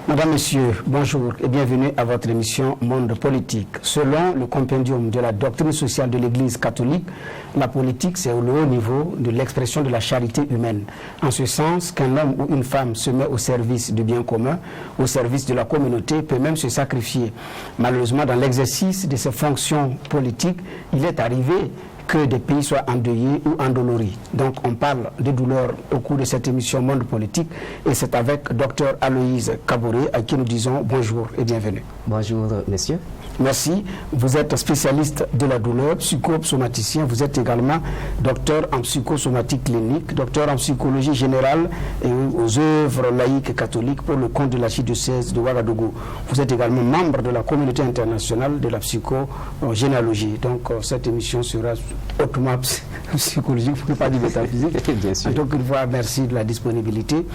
Madame, Monsieur, bonjour et bienvenue à votre émission Monde politique. Selon le compendium de la doctrine sociale de l'Église catholique, la politique, c'est au haut niveau de l'expression de la charité humaine. En ce sens qu'un homme ou une femme se met au service du bien commun, au service de la communauté, peut même se sacrifier. Malheureusement, dans l'exercice de ses fonctions politiques, il est arrivé que des pays soient endeuillés ou endoloris. Donc on parle de douleur au cours de cette émission Monde politique et c'est avec Dr Aloïse Kaboré à qui nous disons bonjour et bienvenue. Bonjour monsieur. Merci. Vous êtes spécialiste de la douleur, psychosomaticien. Vous êtes également docteur en psychosomatique clinique, docteur en psychologie générale et aux œuvres laïques et catholiques pour le compte de l'archidiocèse de Ouagadougou. Vous êtes également membre de la communauté internationale de la psychogénéalogie. Donc cette émission sera hautement psychologique, pour ne pas dire métaphysique. Bien sûr. Donc une fois, merci de la disponibilité.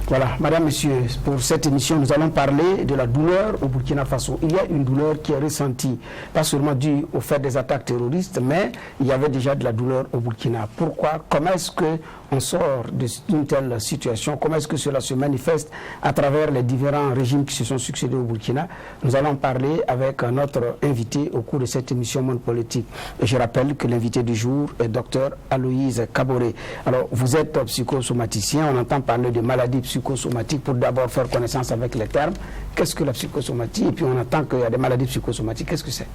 Voilà, madame, monsieur, pour cette émission, nous allons parler de la douleur au Burkina Faso. Il y a une douleur qui est ressentie, pas seulement due au fait des attaques terroristes, mais il y avait déjà de la douleur au Burkina. Pourquoi? Comment est-ce qu'on sort d'une telle situation? Comment est-ce que cela se manifeste à travers les différents régimes qui se sont succédés au Burkina? Nous allons parler avec notre invité au cours de cette émission Monde politique. Et je rappelle que l'invité du jour est Dr Aloïse Kaboré. Alors, vous êtes psychosomaticien, on entend parler de maladies psychosomatique pour d'abord faire connaissance avec les termes. Qu'est-ce que la psychosomatie? Et puis on entend qu'il y a des maladies psychosomatiques. Qu'est-ce que c'est?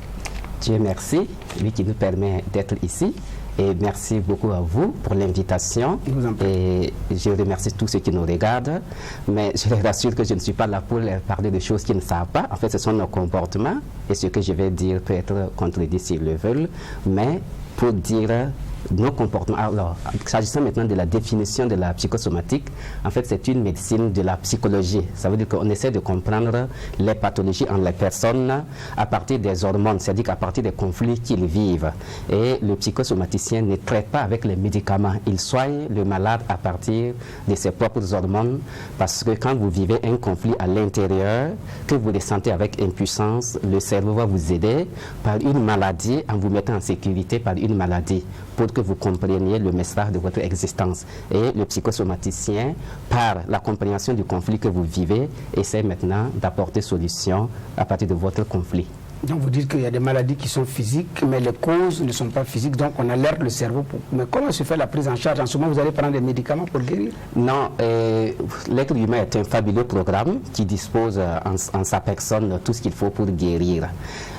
Dieu merci, lui qui nous permet d'être ici. Et merci beaucoup à vous pour l'invitation. Et je remercie tous ceux qui nous regardent. Mais je les rassure que je ne suis pas là pour leur parler de choses qu'ils ne savent pas. En fait, ce sont nos comportements. Et ce que je vais dire peut être contredit s'ils le veulent. Mais pour dire nos comportements. Alors, s'agissant maintenant de la définition de la psychosomatique, en fait, c'est une médecine de la psychologie. Ça veut dire qu'on essaie de comprendre les pathologies en les personnes à partir des hormones, c'est-à-dire qu'à partir des conflits qu'ils vivent. Et le psychosomaticien ne traite pas avec les médicaments. Il soigne le malade à partir de ses propres hormones, parce que quand vous vivez un conflit à l'intérieur, que vous le sentez avec impuissance, le cerveau va vous aider par une maladie, en vous mettant en sécurité par une maladie, pour que vous compreniez le message de votre existence. Et le psychosomaticien, par la compréhension du conflit que vous vivez, essaie maintenant d'apporter solution à partir de votre conflit. Donc vous dites qu'il y a des maladies qui sont physiques, mais les causes ne sont pas physiques, donc on alerte le cerveau. Mais comment se fait la prise en charge? En ce moment, vous allez prendre des médicaments pour guérir? Non, l'être humain est un fabuleux programme qui dispose en sa personne tout ce qu'il faut pour guérir.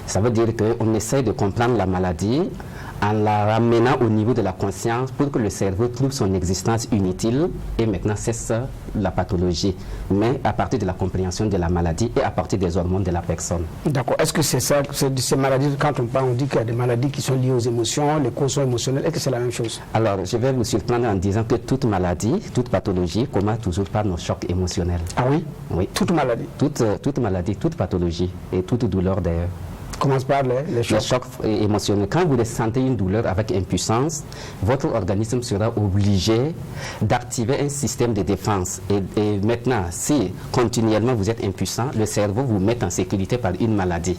Ça veut dire qu'on essaie de comprendre la maladie en la ramenant au niveau de la conscience pour que le cerveau trouve son existence inutile et maintenant cesse la pathologie, mais à partir de la compréhension de la maladie et à partir des hormones de la personne. D'accord. Est-ce que c'est ça, c'est de ces maladies, quand on parle, on dit qu'il y a des maladies qui sont liées aux émotions, les causes sont émotionnelles, est-ce que c'est la même chose? Alors, je vais vous surprendre en disant que toute maladie, toute pathologie commence toujours par nos chocs émotionnels. Ah oui? Oui. Toute maladie? Toute maladie, toute pathologie et toute douleur d'ailleurs. Commence par les chocs. Les chocs émotionnels. Quand vous ressentez une douleur avec impuissance, votre organisme sera obligé d'activer un système de défense. Et maintenant, si continuellement vous êtes impuissant, le cerveau vous met en sécurité par une maladie.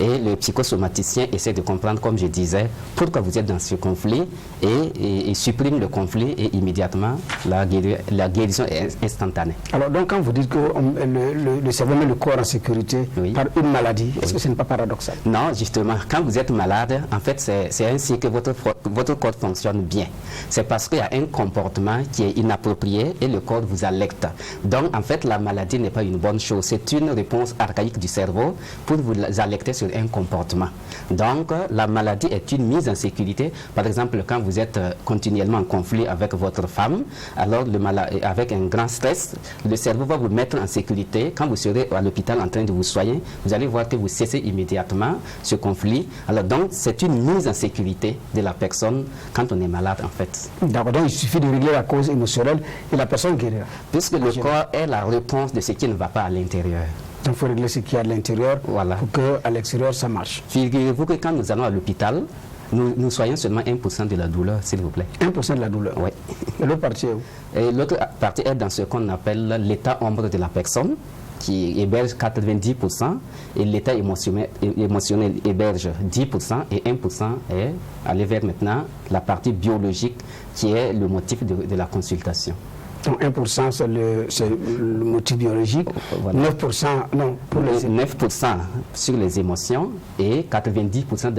Et le psychosomaticien essaie de comprendre, comme je disais, pourquoi vous êtes dans ce conflit et supprime le conflit et immédiatement la guérison est instantanée. Alors donc quand vous dites que le cerveau met le corps en sécurité par une maladie, est-ce que ce n'est pas paradoxal? Non, justement, quand vous êtes malade, en fait c'est ainsi que votre corps fonctionne bien. C'est parce qu'il y a un comportement qui est inapproprié et le corps vous alerte. Donc en fait la maladie n'est pas une bonne chose, c'est une réponse archaïque du cerveau pour vous alerter sur un comportement. Donc, la maladie est une mise en sécurité. Par exemple, quand vous êtes continuellement en conflit avec votre femme, alors avec un grand stress, le cerveau va vous mettre en sécurité. Quand vous serez à l'hôpital en train de vous soigner, vous allez voir que vous cessez immédiatement ce conflit. Alors donc, c'est une mise en sécurité de la personne quand on est malade, en fait. D'accord, donc il suffit de régler la cause émotionnelle et la personne guérira. Puisque le corps est la réponse de ce qui ne va pas à l'intérieur. Donc il faut régler ce qu'il y a à l'intérieur pour qu'à l'extérieur ça marche. Figurez-vous que quand nous allons à l'hôpital, nous soignons seulement 1% de la douleur, s'il vous plaît. 1% de la douleur? Oui. Et l'autre partie est où? Et l'autre partie est dans ce qu'on appelle l'état ombre de la personne, qui héberge 90%, et l'état émotionnel héberge 10%, et 1% est aller vers maintenant la partie biologique, qui est le motif de la consultation. Donc 1% c'est le motif biologique, voilà. 9% non, pour les 9% sur les émotions et 90%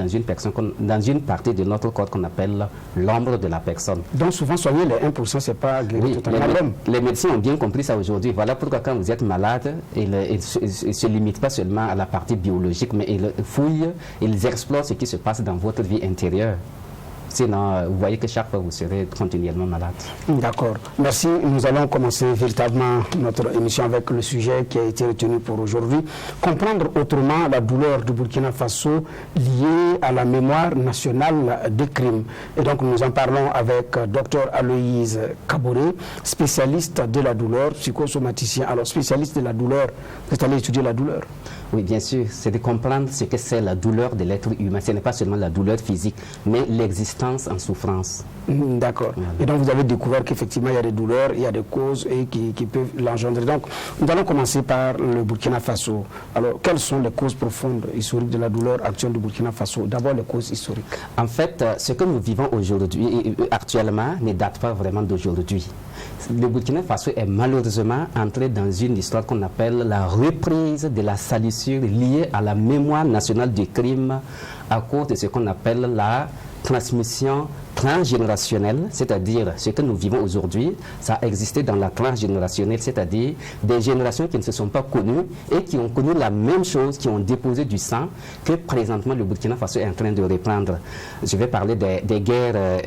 dans une partie de notre corps qu'on appelle l'ombre de la personne. Donc souvent soigner les 1%, c'est pas guérir totalement l'homme. Les médecins ont bien compris ça aujourd'hui. Voilà pourquoi quand vous êtes malade, ils ne se limitent pas seulement à la partie biologique, mais ils fouillent, ils explorent ce qui se passe dans votre vie intérieure. Sinon, vous voyez que chaque fois, vous serez continuellement malade. D'accord. Merci. Nous allons commencer véritablement notre émission avec le sujet qui a été retenu pour aujourd'hui. Comprendre autrement la douleur du Burkina Faso liée à la mémoire nationale des crimes. Et donc, nous en parlons avec Dr Aloïse Kaboré, spécialiste de la douleur, psychosomaticien. Alors, spécialiste de la douleur, vous êtes allé étudier la douleur? Oui, bien sûr. C'est de comprendre ce que c'est la douleur de l'être humain. Ce n'est pas seulement la douleur physique, mais l'existence en souffrance. D'accord. Voilà. Et donc, vous avez découvert qu'effectivement, il y a des douleurs, il y a des causes et qui peuvent l'engendrer. Donc, nous allons commencer par le Burkina Faso. Alors, quelles sont les causes profondes historiques de la douleur actuelle du Burkina Faso? D'abord, les causes historiques. En fait, ce que nous vivons aujourd'hui, actuellement, ne date pas vraiment d'aujourd'hui. Le Burkina Faso est malheureusement entré dans une histoire qu'on appelle la reprise de la salissure liée à la mémoire nationale du crime à cause de ce qu'on appelle la transmission transgénérationnelle, c'est-à-dire ce que nous vivons aujourd'hui, ça a existé dans la transgénérationnelle, c'est-à-dire des générations qui ne se sont pas connues et qui ont connu la même chose, qui ont déposé du sang que présentement le Burkina Faso est en train de reprendre. Je vais parler des guerres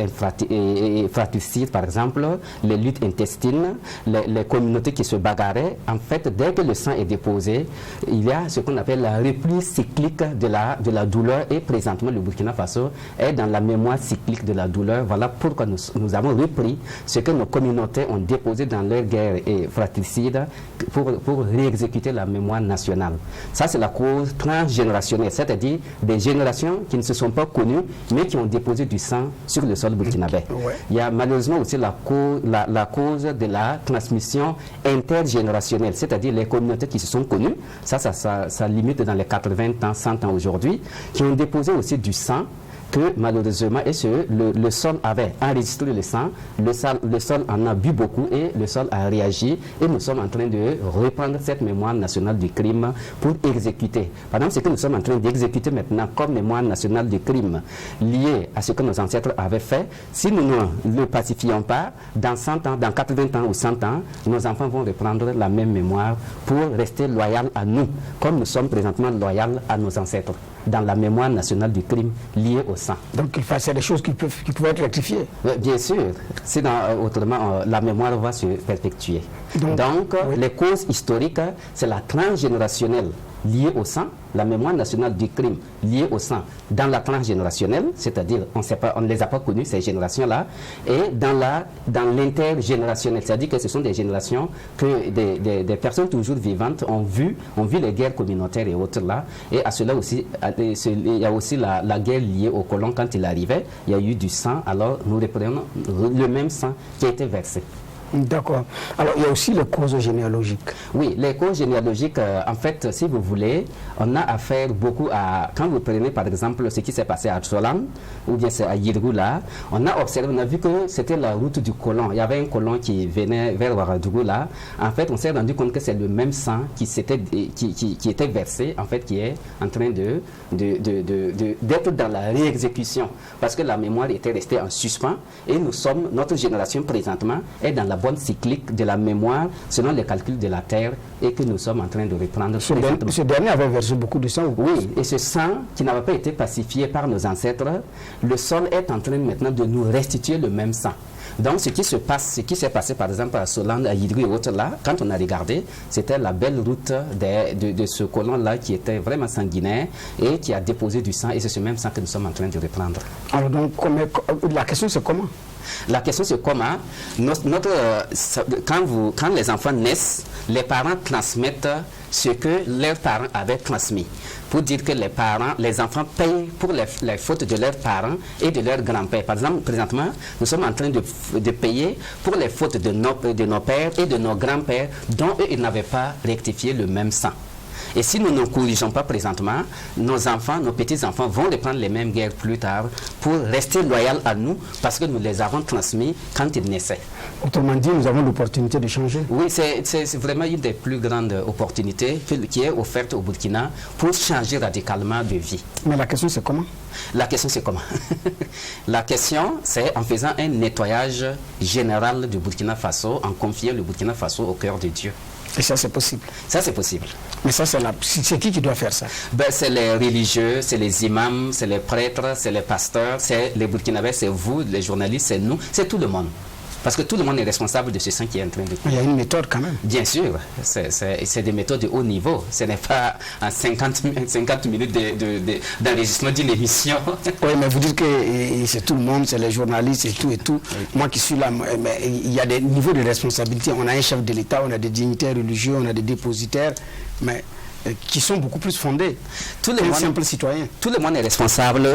fratricides, par exemple, les luttes intestines, les communautés qui se bagarraient. En fait, dès que le sang est déposé, il y a ce qu'on appelle la reprise cyclique de la douleur et présentement le Burkina Faso est dans la mémoire cyclique de la douleur. Voilà pourquoi nous avons repris ce que nos communautés ont déposé dans leur guerre et fratricide pour réexécuter la mémoire nationale. Ça, c'est la cause transgénérationnelle, c'est-à-dire des générations qui ne se sont pas connues, mais qui ont déposé du sang sur le sol burkinabé. Ouais. Il y a malheureusement aussi la cause de la transmission intergénérationnelle, c'est-à-dire les communautés qui se sont connues, ça limite dans les 80 ans, 100 ans aujourd'hui, qui ont déposé aussi du sang, que malheureusement, le sol avait enregistré le sang, le sol en a bu beaucoup et le sol a réagi et nous sommes en train de reprendre cette mémoire nationale du crime pour exécuter. Par exemple, ce que nous sommes en train d'exécuter maintenant comme mémoire nationale du crime lié à ce que nos ancêtres avaient fait, si nous ne le pacifions pas, dans 100 ans, dans 80 ans ou 100 ans, nos enfants vont reprendre la même mémoire pour rester loyaux à nous, comme nous sommes présentement loyaux à nos ancêtres, dans la mémoire nationale du crime liée au sang. Donc il faut des choses qui peuvent être rectifiées. Bien sûr, sinon autrement la mémoire va se perpétuer. Donc oui. Les causes historiques, c'est la transgénérationnelle liée au sang, la mémoire nationale du crime liée au sang dans la transgénérationnelle, c'est-à-dire on ne les a pas connues ces générations-là, et dans l'intergénérationnelle, c'est-à-dire que ce sont des générations que des personnes toujours vivantes ont vu les guerres communautaires et autres là, et à cela aussi, il y a aussi la guerre liée au colon quand il arrivait, il y a eu du sang, alors nous reprenons le même sang qui a été versé. D'accord. Alors, il y a aussi les causes généalogiques. Oui, les causes généalogiques, en fait, si vous voulez, on a affaire beaucoup à... Quand vous prenez, par exemple, ce qui s'est passé à Tsolam, ou bien c'est à Yirgou, là, on a vu que c'était la route du colon. Il y avait un colon qui venait vers Ouagadougou, là. En fait, on s'est rendu compte que c'est le même sang qui était versé, en fait, qui est en train d'être dans la réexécution. Parce que la mémoire était restée en suspens, et notre génération présentement est dans la bonne cyclique de la mémoire selon les calculs de la Terre et que nous sommes en train de reprendre. Ce dernier avait versé beaucoup de sang. Oui, et ce sang qui n'avait pas été pacifié par nos ancêtres, le sol est en train maintenant de nous restituer le même sang. Donc ce qui s'est passé par exemple à Solan, à Yidri et autres là, quand on a regardé, c'était la belle route de ce colon-là qui était vraiment sanguinaire et qui a déposé du sang et c'est ce même sang que nous sommes en train de reprendre. Alors donc, la question c'est comment? La question c'est comment quand les enfants naissent, les parents transmettent ce que leurs parents avaient transmis. Pour dire que les enfants payent pour les fautes de leurs parents et de leurs grands-pères. Par exemple, présentement, nous sommes en train de payer pour les fautes de nos pères et de nos grands-pères dont eux, ils n'avaient pas rectifié le même sang. Et si nous ne corrigeons pas présentement, nos enfants, nos petits-enfants vont reprendre les mêmes guerres plus tard pour rester loyaux à nous parce que nous les avons transmis quand ils naissaient. Autrement dit, nous avons l'opportunité de changer. Oui, c'est vraiment une des plus grandes opportunités qui est offerte au Burkina pour changer radicalement de vie. Mais la question, c'est comment? La question, c'est comment? La question, c'est en faisant un nettoyage général du Burkina Faso, en confiant le Burkina Faso au cœur de Dieu. Et ça, c'est possible? Ça, c'est possible. Mais ça, c'est qui doit faire ça? Ben, c'est les religieux, c'est les imams, c'est les prêtres, c'est les pasteurs, c'est les Burkinabés, c'est vous, les journalistes, c'est nous, c'est tout le monde. Parce que tout le monde est responsable de ce sang qui est en train de... Il y a une méthode quand même. Bien sûr, c'est des méthodes de haut niveau. Ce n'est pas en 50 minutes d'enregistrement d'une émission. Oui, mais vous dites que c'est tout le monde, c'est les journalistes et tout et tout. Oui. Moi qui suis là, mais il y a des niveaux de responsabilité. On a un chef de l'État, on a des dignitaires religieux, on a des dépositaires, mais qui sont beaucoup plus fondés qu'un simple citoyen. Tout le monde est responsable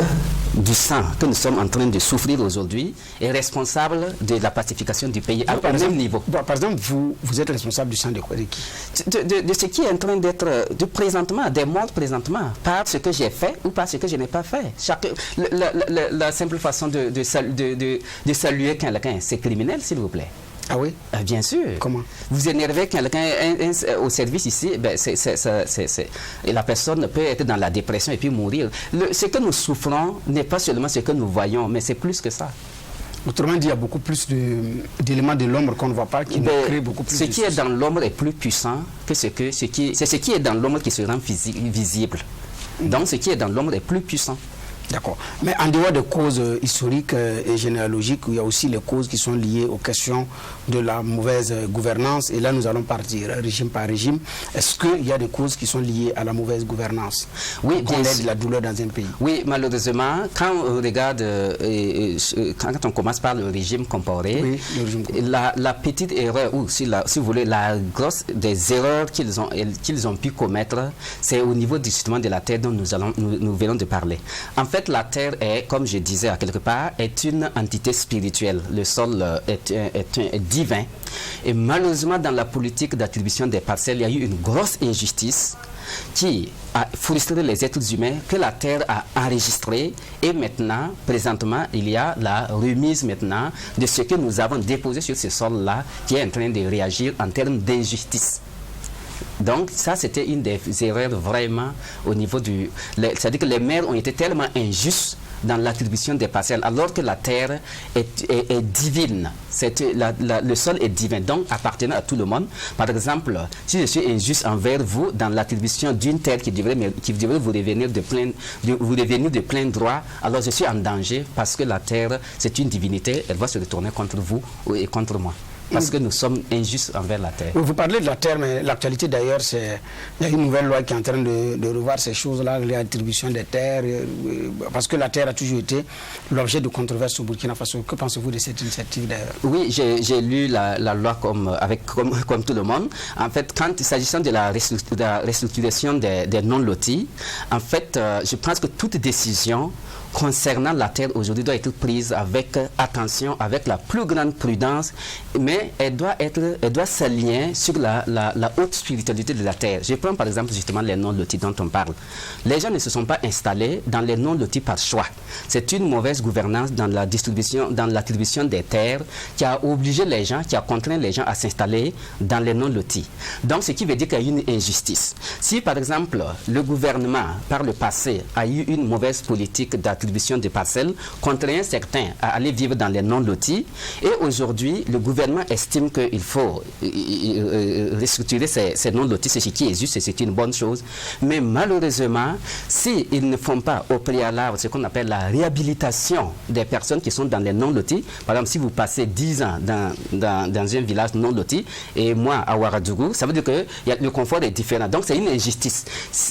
du sang que nous sommes en train de souffrir aujourd'hui et responsable de la pacification du pays au même niveau. Par exemple, vous êtes responsable du sang de quoi, de qui? De ce qui est en train d'être présentement, des morts présentement, par ce que j'ai fait ou par ce que je n'ai pas fait. La simple façon de saluer quelqu'un, c'est criminel, s'il vous plaît. Ah oui? Bien sûr. Comment? Vous énervez quelqu'un au service ici, ben et la personne peut être dans la dépression et puis mourir. Ce que nous souffrons n'est pas seulement ce que nous voyons, mais c'est plus que ça. Autrement dit, il y a beaucoup plus d'éléments de l'ombre qu'on ne voit pas, qui nous créent beaucoup plus de... Ce qui est dans l'ombre est plus puissant que ce qui est dans l'ombre qui se rend visible. Donc ce qui est dans l'ombre est plus puissant. D'accord. Mais en dehors des causes historiques et généalogiques, il y a aussi les causes qui sont liées aux questions de la mauvaise gouvernance. Et là, nous allons partir régime par régime. Est-ce qu'il y a des causes qui sont liées à la mauvaise gouvernance? Oui, bien sûr. De la douleur dans un pays. Oui, malheureusement, quand on regarde, quand on commence par le régime comparé, oui, le régime comparé. La petite erreur, ou si vous voulez, la grosse des erreurs qu'ils ont pu commettre, c'est au niveau justement de la terre dont nous venons de parler. En fait, la terre est, comme je disais à quelque part, est une entité spirituelle. Le sol est divin. Et malheureusement, dans la politique d'attribution des parcelles, il y a eu une grosse injustice qui a frustré les êtres humains, que la terre a enregistré. Et maintenant, présentement, il y a la remise maintenant de ce que nous avons déposé sur ce sol-là, qui est en train de réagir en termes d'injustice. Donc ça, c'était une des erreurs vraiment au niveau du... C'est-à-dire que les maires ont été tellement injustes dans l'attribution des parcelles, alors que la terre est divine. Le sol est divin, donc appartenant à tout le monde. Par exemple, si je suis injuste envers vous dans l'attribution d'une terre qui devrait vous revenir de plein droit, alors je suis en danger parce que la terre, c'est une divinité, elle va se retourner contre vous et contre moi. Parce que nous sommes injustes envers la terre. Vous parlez de la terre, mais l'actualité d'ailleurs, il y a une nouvelle loi qui est en train de revoir ces choses-là, l'attribution des terres, parce que la terre a toujours été l'objet de controverses au Burkina Faso. Que pensez-vous de cette initiative d'ailleurs? Oui, j'ai lu la loi comme tout le monde. En fait, s'agissant de la restructuration des non-lotis, en fait, je pense que toute décision concernant la terre aujourd'hui doit être prise avec attention, avec la plus grande prudence, mais elle doit s'aligner sur la haute spiritualité de la terre. Je prends par exemple justement les non-lotis dont on parle. Les gens ne se sont pas installés dans les non-lotis par choix. C'est une mauvaise gouvernance dans l'attribution des terres qui a obligé les gens, qui a contraint les gens à s'installer dans les non-lotis. Donc ce qui veut dire qu'il y a une injustice. Si par exemple le gouvernement par le passé a eu une mauvaise politique d'attribution des parcelles, contraint certains à aller vivre dans les non-lotis, et aujourd'hui le gouvernement estime qu'il faut restructurer ces non-lotis, c'est ce qui est juste et c'est une bonne chose, mais malheureusement s'ils ne font pas au préalable ce qu'on appelle la réhabilitation des personnes qui sont dans les non-lotis, par exemple si vous passez 10 ans dans un village non-loti et moi à Ouagadougou, ça veut dire que le confort est différent, donc c'est une injustice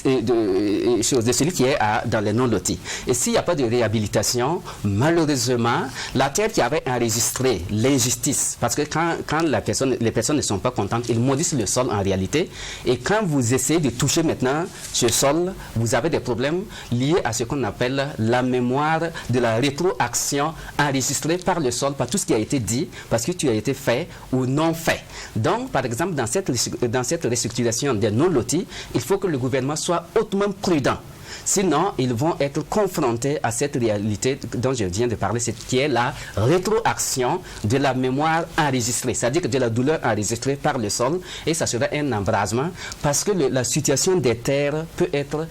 de celui qui est dans les non-lotis. Et s'il n'y a pas de réhabilitation, malheureusement, la terre qui avait enregistré l'injustice, parce que quand les personnes ne sont pas contentes, ils maudissent le sol en réalité, et quand vous essayez de toucher maintenant ce sol, vous avez des problèmes liés à ce qu'on appelle la mémoire de la rétroaction enregistrée par le sol, par tout ce qui a été dit, parce que tu as été fait ou non fait. Donc, par exemple, dans cette restructuration des non-lotis, il faut que le gouvernement soit hautement prudent. Sinon, ils vont être confrontés à cette réalité dont je viens de parler, qui est la rétroaction de la mémoire enregistrée, c'est-à-dire que de la douleur enregistrée par le sol, et ça sera un embrasement, parce que la situation des terres peut être,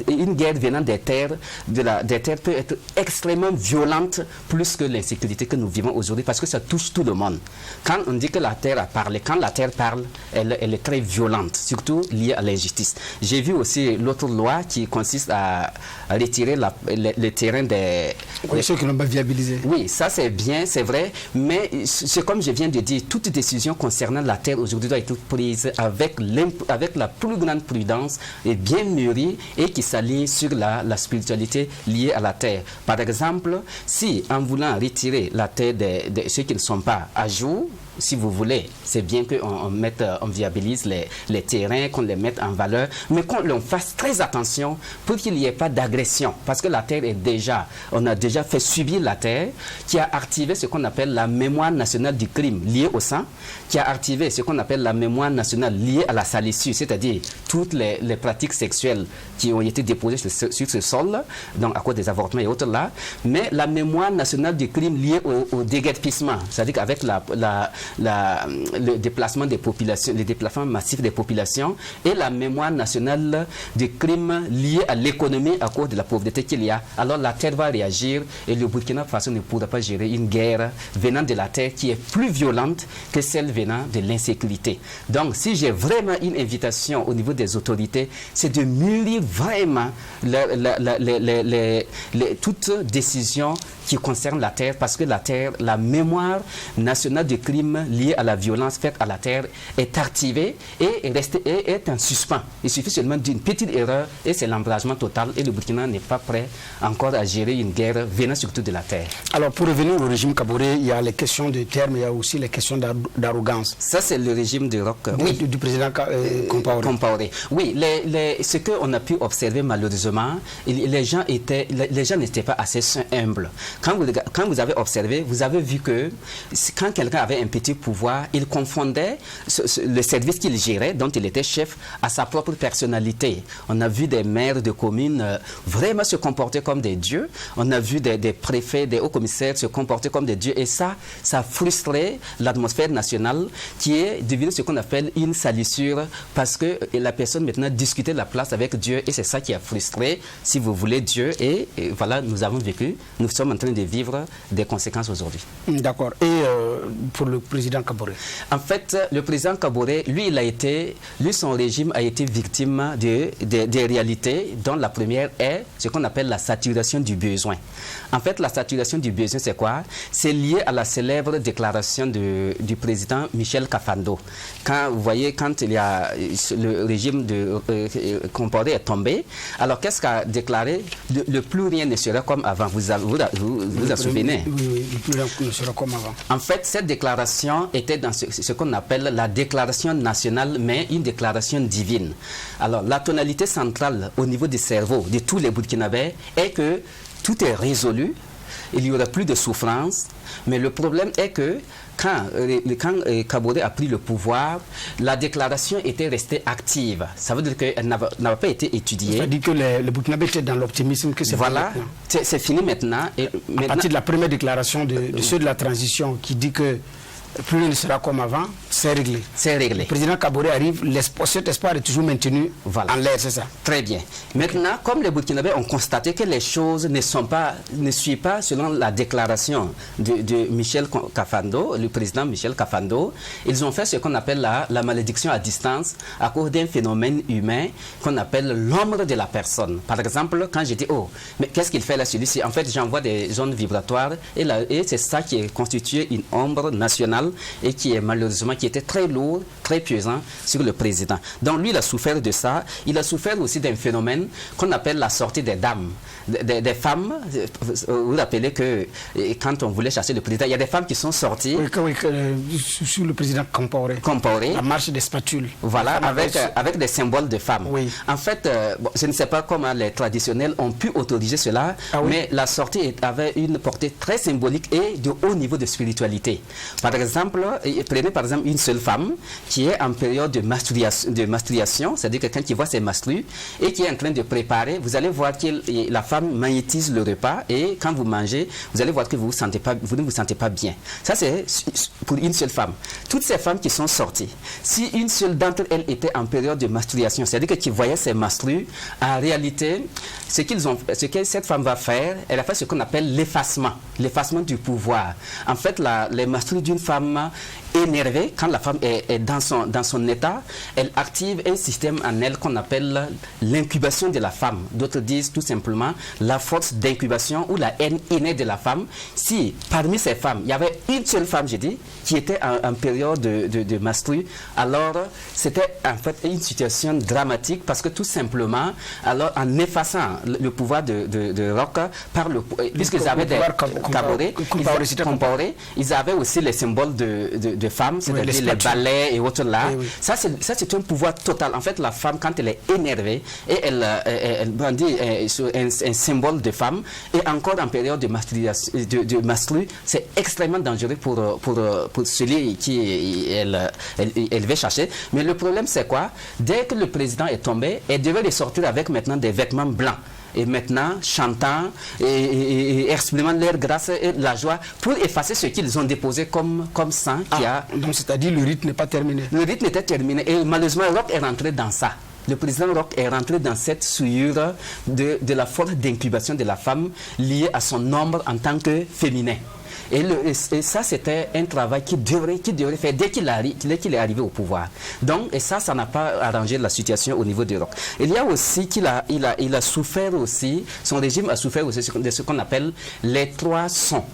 une guerre venant des terres peut être extrêmement violente, plus que l'insécurité que nous vivons aujourd'hui, parce que ça touche tout le monde. Quand on dit que la terre a parlé, quand la terre parle, elle est très violente, surtout liée à l'injustice. J'ai vu aussi l'autre loi qui consiste à retirer les terrains des... ceux qui n'ont pas viabilisé. Oui, ça c'est bien, c'est vrai, mais c'est comme je viens de dire, toute décision concernant la terre aujourd'hui doit être prise avec la plus grande prudence et bien mûrie, et qui s'aligne sur la spiritualité liée à la terre. Par exemple, si en voulant retirer la terre de ceux qui ne sont pas à jour, si vous voulez, c'est bien qu'on viabilise les terrains, qu'on les mette en valeur, mais qu'on fasse très attention pour qu'il n'y ait pas d'agression. Parce que la terre on a déjà fait subir la terre, qui a activé ce qu'on appelle la mémoire nationale du crime lié au sang, qui a activé ce qu'on appelle la mémoire nationale liée à la salissure, c'est-à-dire toutes les pratiques sexuelles qui ont été déposées sur ce sol, donc à cause des avortements et autres là, mais la mémoire nationale du crime liée au déguerpissement, c'est-à-dire qu'avec le déplacement des populations, le déplacement massif des populations, et la mémoire nationale des crimes liés à l'économie à cause de la pauvreté qu'il y a, alors la terre va réagir, et le Burkina Faso ne pourra pas gérer une guerre venant de la terre qui est plus violente que celle venant de l'insécurité. Donc, si j'ai vraiment une invitation au niveau des autorités, c'est de mûrir vraiment toute décision qui concerne la terre, parce que la terre, la mémoire nationale de crimes liés à la violence faite à la terre est activée et est en suspens. Il suffit seulement d'une petite erreur et c'est l'embrasement total, et le Burkina n'est pas prêt encore à gérer une guerre venant surtout de la terre. Alors, pour revenir au régime Kaboré, il y a les questions de terme, il y a aussi les questions d'arrogance. Ça, c'est le régime de Roch. Oui, du président Compaoré. Oui, ce qu'on a pu observer malheureusement, les gens n'étaient pas assez humbles. Quand vous avez observé, vous avez vu que quand quelqu'un avait un petit pouvoir, il confondait le service qu'il gérait, dont il était chef, à sa propre personnalité. On a vu des maires de communes vraiment se comporter comme des dieux. On a vu des préfets, des hauts commissaires se comporter comme des dieux. Et ça frustrait l'atmosphère nationale, qui est devenue ce qu'on appelle une salissure, parce que la personne maintenant discutait de la place avec Dieu, et c'est ça qui a frustré, si vous voulez, Dieu. Et voilà, nous avons vécu, nous sommes en train de vivre des conséquences aujourd'hui. D'accord. Et pour le président Kaboré? En fait, le président Kaboré, lui, son régime a été victime des réalités, dont la première est ce qu'on appelle la saturation du besoin. En fait, la saturation du besoin, c'est quoi? C'est lié à la célèbre déclaration du président Michel Kafando. Vous voyez, quand le régime de Compaoré est tombé, alors qu'est-ce qu'a déclaré? Le plus rien ne sera comme avant. Vous vous souvenez? Oui, le plus rien ne sera comme avant. En fait, cette déclaration était dans ce qu'on appelle la déclaration nationale, mais une déclaration divine. Alors, la tonalité centrale au niveau du cerveau de tous les Burkinabés est que tout est résolu, il n'y aura plus de souffrance, mais le problème est que quand Kaboré a pris le pouvoir, la déclaration était restée active. Ça veut dire qu'elle n'avait pas été étudiée. Ça veut dire que les Burkinabés étaient dans l'optimisme que c'est voilà, c'est fini maintenant. À partir de la première déclaration de ceux de la transition qui dit que plus rien ne sera comme avant, c'est réglé. C'est réglé. Le président Kaboré arrive, cet espoir est toujours maintenu en l'air, c'est ça? Très bien. Maintenant, comme les Burkinabés ont constaté que les choses ne suivent pas selon la déclaration de Michel Kafando, le président Michel Kafando, ils ont fait ce qu'on appelle la malédiction à distance à cause d'un phénomène humain qu'on appelle l'ombre de la personne. Par exemple, quand j'ai dit, oh, mais qu'est-ce qu'il fait là, celui-ci? En fait, j'envoie des zones vibratoires et c'est ça qui est constitué une ombre nationale national et qui était très lourd, très pesant sur le président. Donc lui, il a souffert de ça. Il a souffert aussi d'un phénomène qu'on appelle la sortie des dames, des femmes. Vous rappelez que quand on voulait chasser le président, il y a des femmes qui sont sorties. Oui, sur le président Compaoré. La marche des spatules. Voilà, avec des symboles de femmes. Oui. En fait, je ne sais pas comment les traditionnels ont pu autoriser cela, mais la sortie avait une portée très symbolique et de haut niveau de spiritualité. Par exemple, prenez par exemple une seule femme qui est en période de menstruation, c'est-à-dire quelqu'un qui voit ses menstrues et qui est en train de préparer. Vous allez voir que la femme magnétise le repas et quand vous mangez, vous allez voir que vous ne vous sentez pas bien. Ça, c'est pour une seule femme. Toutes ces femmes qui sont sorties, si une seule d'entre elles était en période de menstruation, c'est-à-dire que tu voyais ses menstrues, en réalité, ce que cette femme va faire, elle a fait ce qu'on appelle l'effacement du pouvoir. En fait, les menstrues d'une femme énervée, quand la femme est dans son état, elle active un système en elle qu'on appelle l'incubation de la femme. D'autres disent tout simplement la force d'incubation ou la haine innée de la femme. Si parmi ces femmes, il y avait une seule femme, j'ai dit, qui était en période de menstrue, alors c'était en fait une situation dramatique parce que tout simplement, alors en effaçant le pouvoir de Roch puisqu'ils avaient des Compaoré, ils avaient aussi les symboles de femmes, c'est-à-dire les balais et autres là. Oui. Ça, c'est un pouvoir total. En fait, la femme, quand elle est énervée et elle brandit un symbole de femme, et encore en période de menstrue, c'est extrêmement dangereux pour celui qui elle veut chercher. Mais le problème, c'est quoi? Dès que le président est tombé, elle devait ressortir avec maintenant des vêtements blancs. Et maintenant, chantant et exprimant leur grâce et la joie pour effacer ce qu'ils ont déposé comme sang. Donc, c'est-à-dire le rite n'est pas terminé. Le rite n'était terminé et malheureusement, Roch est rentré dans ça. Le président Roch est rentré dans cette souillure de la force d'incubation de la femme liée à son nombre en tant que féminin. Et ça, c'était un travail qu'il devrait faire dès qu'il est arrivé au pouvoir. Donc, et ça n'a pas arrangé la situation au niveau de Roch. Il y a aussi qu'il a souffert aussi, son régime a souffert aussi de ce qu'on appelle les 3 sons.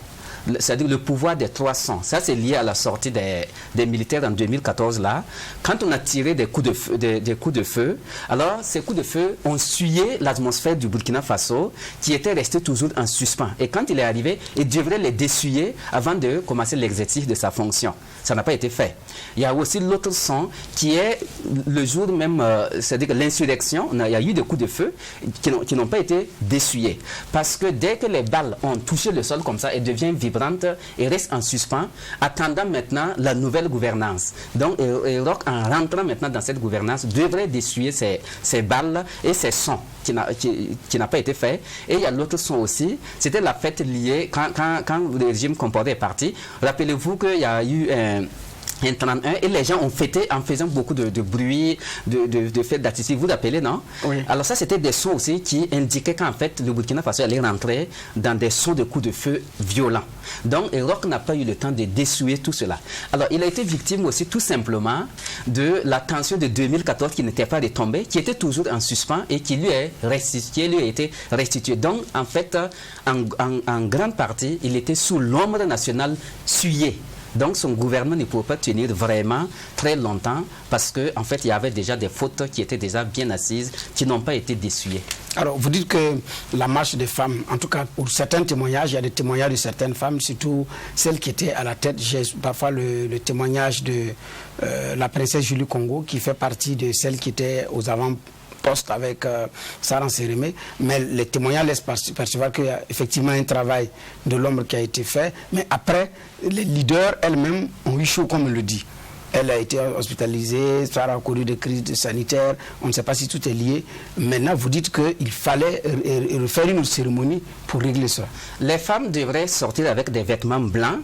C'est-à-dire le pouvoir des 300. Ça, c'est lié à la sortie des militaires en 2014 là. Quand on a tiré des coups de feu, alors ces coups de feu ont souillé l'atmosphère du Burkina Faso qui était resté toujours en suspens. Et quand il est arrivé, il devrait les dessuyer avant de commencer l'exercice de sa fonction. Ça n'a pas été fait. Il y a aussi l'autre son qui est le jour même, c'est-à-dire l'insurrection. Il y a eu des coups de feu qui n'ont pas été dessuyés. Parce que dès que les balles ont touché le sol comme ça, elles deviennent vibrante et reste en suspens, attendant maintenant la nouvelle gouvernance. Donc, Roch, en rentrant maintenant dans cette gouvernance, devrait dessuyer ces balles et ces sons qui n'a pas été fait. Et il y a l'autre son aussi, c'était la fête liée, quand le régime Compaoré est parti, rappelez-vous qu'il y a eu un 31 et les gens ont fêté en faisant beaucoup de bruit, de fêtes d'artistes. Vous vous rappelez, non? Oui. Alors ça, c'était des sons aussi qui indiquaient qu'en fait, le Burkina Faso allait rentrer dans des sons de coups de feu violents. Donc, Roch n'a pas eu le temps de dessouiller tout cela. Alors, il a été victime aussi tout simplement de la tension de 2014 qui n'était pas retombée, qui était toujours en suspens et qui lui a été restituée. Donc, en fait, en grande partie, il était sous l'ombre nationale souillée. Donc son gouvernement ne pouvait pas tenir vraiment très longtemps parce qu'en fait, il y avait déjà des fautes qui étaient déjà bien assises, qui n'ont pas été dessuyées. Alors, vous dites que la marche des femmes, en tout cas pour certains témoignages, il y a des témoignages de certaines femmes, surtout celles qui étaient à la tête. J'ai parfois le témoignage de la princesse Julie Congo qui fait partie de celles qui étaient aux avant-postes avec Sarah Sérémé, mais les témoignages laissent percevoir qu'il y a effectivement un travail de l'ombre qui a été fait, mais après, les leaders elles-mêmes ont eu chaud, comme on le dit. Elle a été hospitalisée, Sarah a connu des crises sanitaires, on ne sait pas si tout est lié. Maintenant, vous dites qu'il fallait refaire une cérémonie pour régler ça. Les femmes devraient sortir avec des vêtements blancs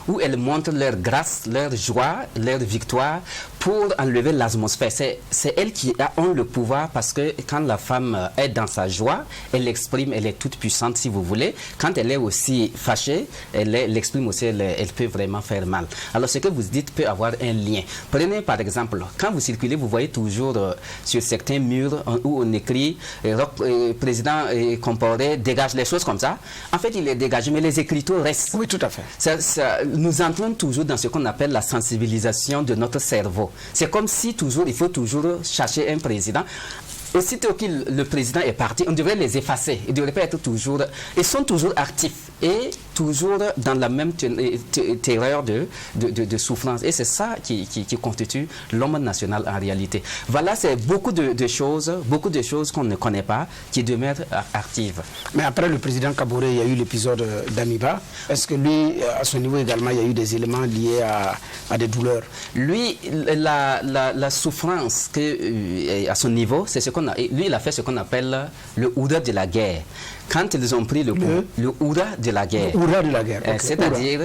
où elles montrent leur grâce, leur joie, leur victoire pour enlever l'atmosphère. C'est elle qui a le pouvoir, parce que quand la femme est dans sa joie, elle l'exprime, elle est toute puissante si vous voulez. Quand elle est aussi fâchée, elle l'exprime aussi, elle peut vraiment faire mal. Alors ce que vous dites peut avoir un lien. Prenez par exemple, quand vous circulez, vous voyez toujours sur certains murs où on écrit président Compaoré dégage, les choses comme ça. En fait, il est dégagé, mais les écriteaux restent. Oui, tout à fait. Nous entrons toujours dans ce qu'on appelle la sensibilisation de notre cerveau. C'est comme si il faut toujours chercher un président. Aussitôt que le président est parti, on devrait les effacer. Ils ne devraient pas être toujours... Ils sont toujours actifs et toujours dans la même terreur de souffrance. Et c'est ça qui constitue l'homme national en réalité. Voilà, c'est beaucoup de choses qu'on ne connaît pas, qui demeurent actives. Mais après le président Kaboré, il y a eu l'épisode d'Amiba. Est-ce que lui, à son niveau également, il y a eu des éléments liés à des douleurs? Lui, la souffrance à son niveau, c'est ce qu'on a... Lui, il a fait ce qu'on appelle le Ouda de la guerre. Quand ils ont pris le Ouda de la guerre. Le Ouda de la guerre. Okay. C'est-à-dire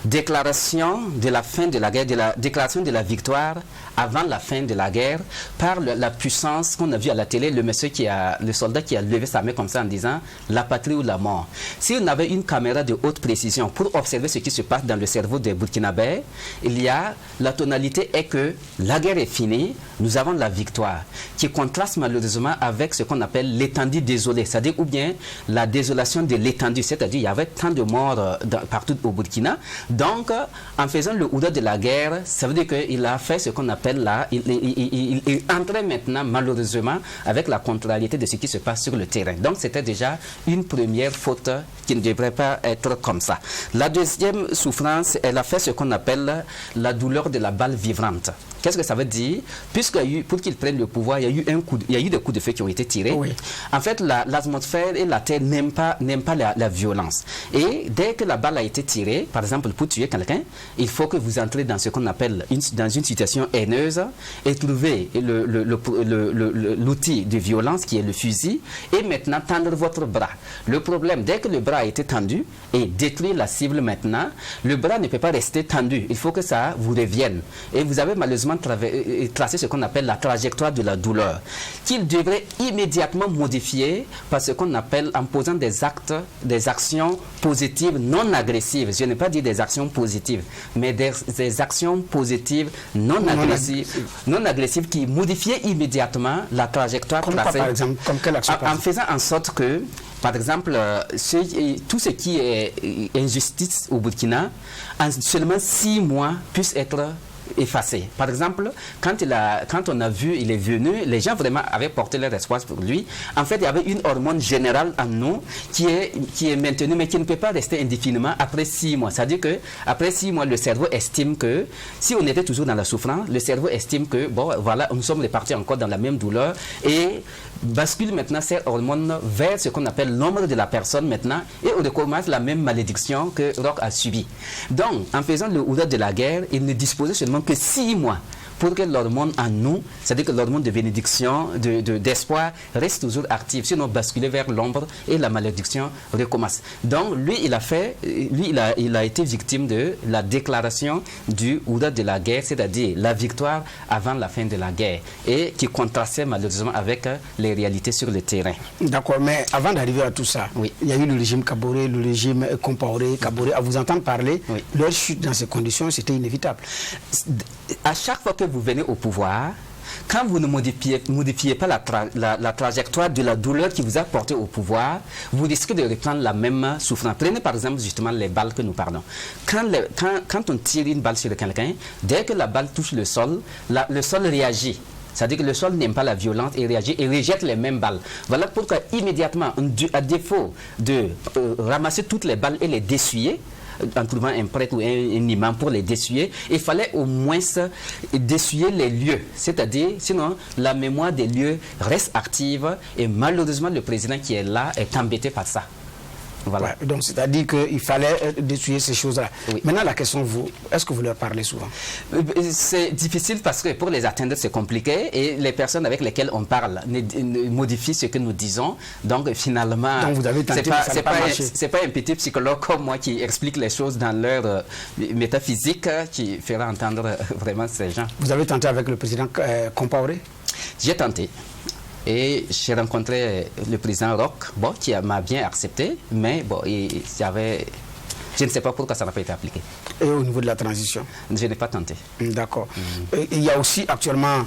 déclaration de la fin de la guerre, déclaration de la victoire avant la fin de la guerre par la puissance qu'on a vu à la télé, le soldat qui a levé sa main comme ça en disant la patrie ou la mort. Si on avait une caméra de haute précision pour observer ce qui se passe dans le cerveau des Burkinabés, la tonalité est que la guerre est finie, nous avons la victoire, qui contraste malheureusement avec ce qu'on appelle l'étendue désolée, c'est-à-dire ou bien la désolation de l'étendue, c'est-à-dire il y avait tant de morts partout au Burkina. Donc, en faisant le Ouda de la guerre, ça veut dire qu'il a fait ce qu'on appelle là, il est entré maintenant, malheureusement, avec la contrariété de ce qui se passe sur le terrain. Donc, c'était déjà une première faute qui ne devrait pas être comme ça. La deuxième souffrance, elle a fait ce qu'on appelle la douleur de la balle vivante. Qu'est-ce que ça veut dire? Pour qu'ils prennent le pouvoir, il y a eu des coups de feu qui ont été tirés. Oui. En fait, l'atmosphère et la terre n'aiment pas la violence. Et dès que la balle a été tirée, par exemple, pour tuer quelqu'un, il faut que vous entrez dans ce qu'on appelle dans une situation haineuse et trouver l'outil de violence qui est le fusil et maintenant tendre votre bras. Le problème, dès que le bras a été tendu et détruire la cible maintenant, le bras ne peut pas rester tendu. Il faut que ça vous revienne. Et vous avez malheureusement tracé ce qu'on appelle la trajectoire de la douleur, qu'il devrait immédiatement modifier par ce qu'on appelle en posant des actions positives non agressives. Je n'ai pas dit des actions positives, mais des actions positives non agressives qui modifient immédiatement la trajectoire tracée. Par exemple, comme quelle action en faisant en sorte que, par exemple, tout ce qui est injustice au Burkina, en seulement 6 mois, puisse être effacé. Par exemple, quand on a vu, il est venu, les gens vraiment avaient porté leur espoir pour lui. En fait, il y avait une hormone générale en nous qui est maintenue, mais qui ne peut pas rester indéfiniment après 6 mois. C'est-à-dire qu'après 6 mois, le cerveau estime que, si on était toujours dans la souffrance, le cerveau estime que, bon, voilà, nous sommes repartis encore dans la même douleur et bascule maintenant ces hormones vers ce qu'on appelle l'ombre de la personne maintenant et on recommence la même malédiction que Roch a subie. Donc, en faisant le Ouda de la guerre, il ne disposait seulement que 6 mois pour que l'hormone en nous, c'est-à-dire que l'hormone de bénédiction, d'espoir, reste toujours active. Sinon, basculer vers l'ombre et la malédiction recommence. Donc, lui, il a été victime de la déclaration du Ouda de la guerre, c'est-à-dire la victoire avant la fin de la guerre, et qui contrastait malheureusement avec les réalités sur le terrain. D'accord, mais avant d'arriver à tout ça, oui, il y a eu le régime Kaboré, le régime Compaoré, Kaboré. À vous entendre parler, oui, leur chute dans ces conditions, c'était inévitable. À chaque fois que vous venez au pouvoir, quand vous ne modifiez pas la trajectoire de la douleur qui vous a porté au pouvoir, vous risquez de reprendre la même souffrance. Prenez par exemple justement les balles que nous parlons. Quand on tire une balle sur quelqu'un, dès que la balle touche le sol réagit. C'est-à-dire que le sol n'aime pas la violence et réagit et rejette les mêmes balles. Voilà pourquoi immédiatement, à défaut de ramasser toutes les balles et les dessuyer, en trouvant un prêtre ou un imam pour les dessuyer, il fallait au moins dessuyer les lieux. C'est-à-dire, sinon, la mémoire des lieux reste active et malheureusement, le président qui est là est embêté par ça. Voilà. Ouais, donc c'est-à-dire qu'il fallait d'essuyer ces choses-là. Oui. Maintenant la question, est-ce que vous leur parlez souvent? C'est difficile parce que pour les atteindre c'est compliqué et les personnes avec lesquelles on parle modifient ce que nous disons. Donc finalement, donc vous avez tenté, c'est pas un petit psychologue comme moi qui explique les choses dans leur métaphysique qui fera entendre vraiment ces gens. Vous avez tenté avec le président Compaoré? J'ai tenté. Et j'ai rencontré le président Roch, bon, qui m'a bien accepté, mais bon, je ne sais pas pourquoi ça n'a pas été appliqué. Et au niveau de la transition? Je n'ai pas tenté. D'accord. Il y a aussi actuellement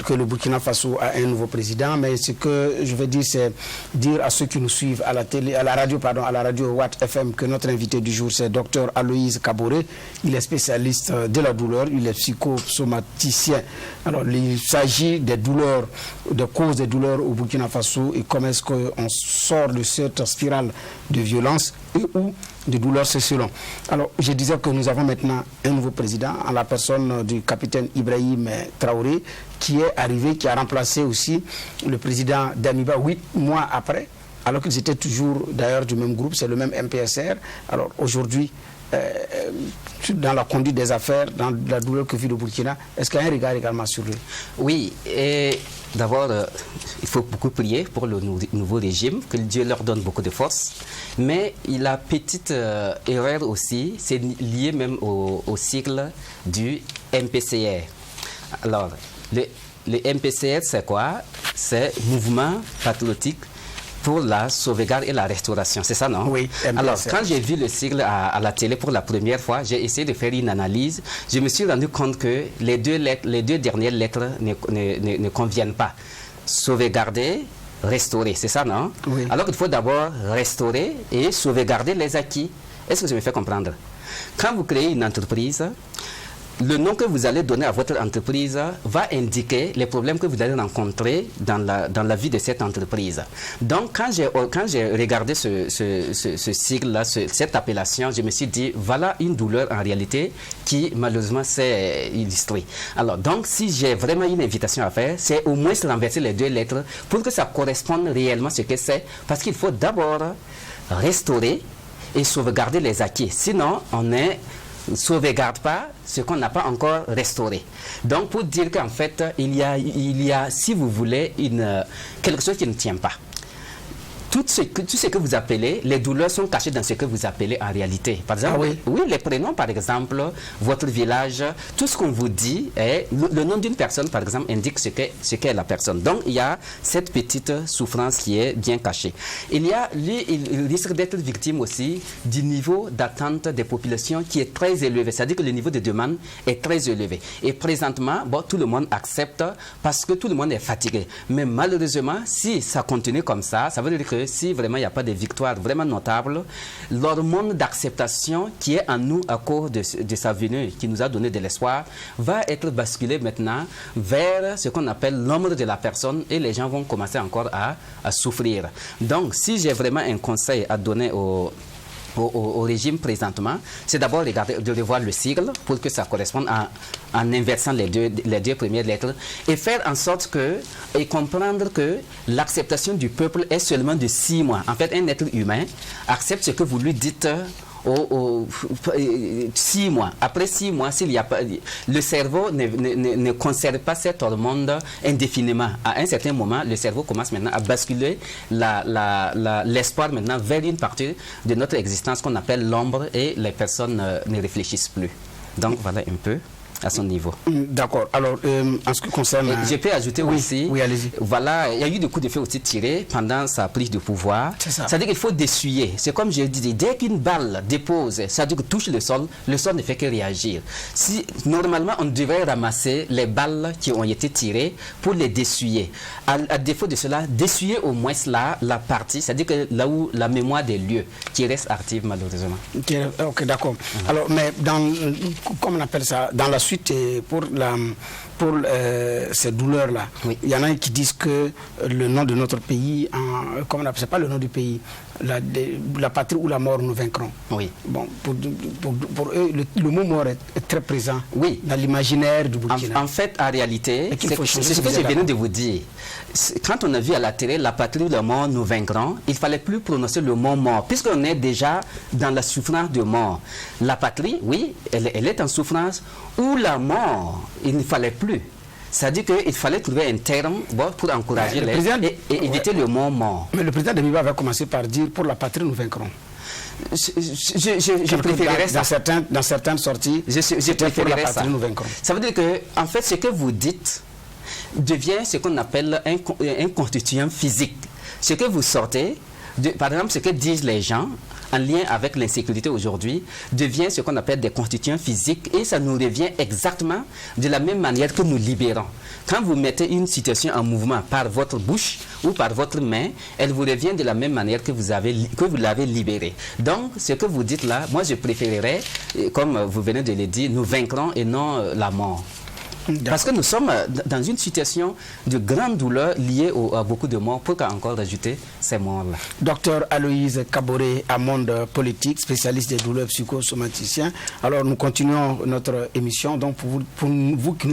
que le Burkina Faso a un nouveau président, mais ce que je veux dire, c'est dire à ceux qui nous suivent à la télé, à la radio Watt FM, que notre invité du jour, c'est Dr Aloïse Kaboré. Il est spécialiste de la douleur, il est psychosomaticien. Alors, il s'agit des douleurs, des causes des douleurs au Burkina Faso et comment est-ce qu'on sort de cette spirale de violence et ou de douleurs selon. Alors, je disais que nous avons maintenant un nouveau président en la personne du capitaine Ibrahim Traoré qui est arrivé, qui a remplacé aussi le président d'Amiba 8 mois après, alors qu'ils étaient toujours d'ailleurs du même groupe, c'est le même MPSR. Alors aujourd'hui, dans la conduite des affaires, dans la douleur que vit le Burkina, est-ce qu'il y a un regard également sur lui? Oui, et d'abord, il faut beaucoup prier pour le nouveau régime, que Dieu leur donne beaucoup de force. Mais la petite erreur aussi, c'est lié même au cycle du MPCR. Alors, le MPCR, c'est quoi? C'est Mouvement patriotique pour la sauvegarde et la restauration, c'est ça, non? Oui. Alors, quand j'ai vu le sigle à la télé pour la première fois, j'ai essayé de faire une analyse. Je me suis rendu compte que les deux dernières lettres ne conviennent pas. Sauvegarder, restaurer, c'est ça, non? Oui. Alors il faut d'abord restaurer et sauvegarder les acquis. Est-ce que je me fais comprendre? Quand vous créez une entreprise, le nom que vous allez donner à votre entreprise va indiquer les problèmes que vous allez rencontrer dans la vie de cette entreprise. Donc, quand j'ai regardé ce sigle-là, cette appellation, je me suis dit, voilà une douleur en réalité qui, malheureusement, s'est illustrée. Alors, donc, si j'ai vraiment une invitation à faire, c'est au moins renverser les deux lettres pour que ça corresponde réellement à ce que c'est. Parce qu'il faut d'abord restaurer et sauvegarder les acquis. Sinon, on ne sauvegarde pas ce qu'on n'a pas encore restauré. Donc, pour dire qu'en fait, il y a, si vous voulez, quelque chose qui ne tient pas. Tout ce que vous appelez, les douleurs sont cachées dans ce que vous appelez en réalité. Par exemple, oui, les prénoms, par exemple, votre village, tout ce qu'on vous dit, le nom d'une personne, par exemple, indique ce qu'est la personne. Donc, il y a cette petite souffrance qui est bien cachée. Il risque d'être victime aussi du niveau d'attente des populations qui est très élevé. C'est-à-dire que le niveau de demande est très élevé. Et présentement, bon, tout le monde accepte parce que tout le monde est fatigué. Mais malheureusement, si ça continue comme ça, ça veut dire que si vraiment il n'y a pas de victoire vraiment notable, l'hormone d'acceptation qui est en nous à cause de sa venue, qui nous a donné de l'espoir, va être basculée maintenant vers ce qu'on appelle l'ombre de la personne et les gens vont commencer encore à souffrir. Donc, si j'ai vraiment un conseil à donner au régime présentement, c'est d'abord de revoir le sigle pour que ça corresponde en inversant les deux premières lettres et faire en sorte et comprendre que l'acceptation du peuple est seulement de 6 mois. En fait, un être humain accepte ce que vous lui dites 6 mois. Après 6 mois, s'il y a pas, le cerveau ne conserve pas cette hormone indéfiniment. À un certain moment, le cerveau commence maintenant à basculer l'espoir maintenant vers une partie de notre existence qu'on appelle l'ombre et les personnes ne réfléchissent plus. Donc voilà un peu à son niveau. D'accord. Alors, en ce qui concerne... Je peux ajouter aussi... Oui, allez-y. Voilà, il y a eu des coups de feu aussi tirés pendant sa prise de pouvoir. C'est ça. C'est-à-dire qu'il faut d'essuyer. C'est comme je disais, dès qu'une balle dépose, c'est-à-dire que touche le sol ne fait que réagir. Normalement, on devrait ramasser les balles qui ont été tirées pour les dessuyer. À défaut de cela, dessuyer au moins la partie, c'est-à-dire que là où la mémoire des lieux qui reste active malheureusement. Ok, d'accord. Alors, mais comme on appelle ça, dans la suite ensuite, pour ces douleurs-là, il y en a qui disent que le nom de notre pays, comment on appelle, c'est pas le nom du pays, la patrie ou la mort nous vaincront. Oui. Bon, pour eux, le mot mort est très présent dans l'imaginaire du Burkina. En fait, en réalité, c'est ce que je venais de vous dire. Quand on a vu à la télé la patrie ou la mort nous vaincront, il ne fallait plus prononcer le mot mort, puisqu'on est déjà dans la souffrance de mort. La patrie, oui, elle est en souffrance, ou la mort, il ne fallait plus. C'est-à-dire qu'il fallait trouver un terme pour encourager et éviter le mot mort. Mais le président de Demiba avait commencé par dire « pour la patrie, nous vaincrons ». Je préférerais ça. Dans certaines sorties, je préférerais ça. Ça veut dire que, en fait, ce que vous dites devient ce qu'on appelle un constituant physique. Ce que vous sortez, par exemple, ce que disent les gens en lien avec l'insécurité aujourd'hui, devient ce qu'on appelle des constituants physiques et ça nous revient exactement de la même manière que nous libérons. Quand vous mettez une situation en mouvement par votre bouche ou par votre main, elle vous revient de la même manière que vous l'avez libérée. Donc, ce que vous dites là, moi je préférerais, comme vous venez de le dire, nous vaincrons et non la mort. Parce que nous sommes dans une situation de grande douleur liée à beaucoup de morts. Pourquoi encore rajouter ces morts-là? Docteur Aloïse Kaboré, Amonde politique, spécialiste des douleurs psychosomaticiens. Alors nous continuons notre émission. Donc pour vous qui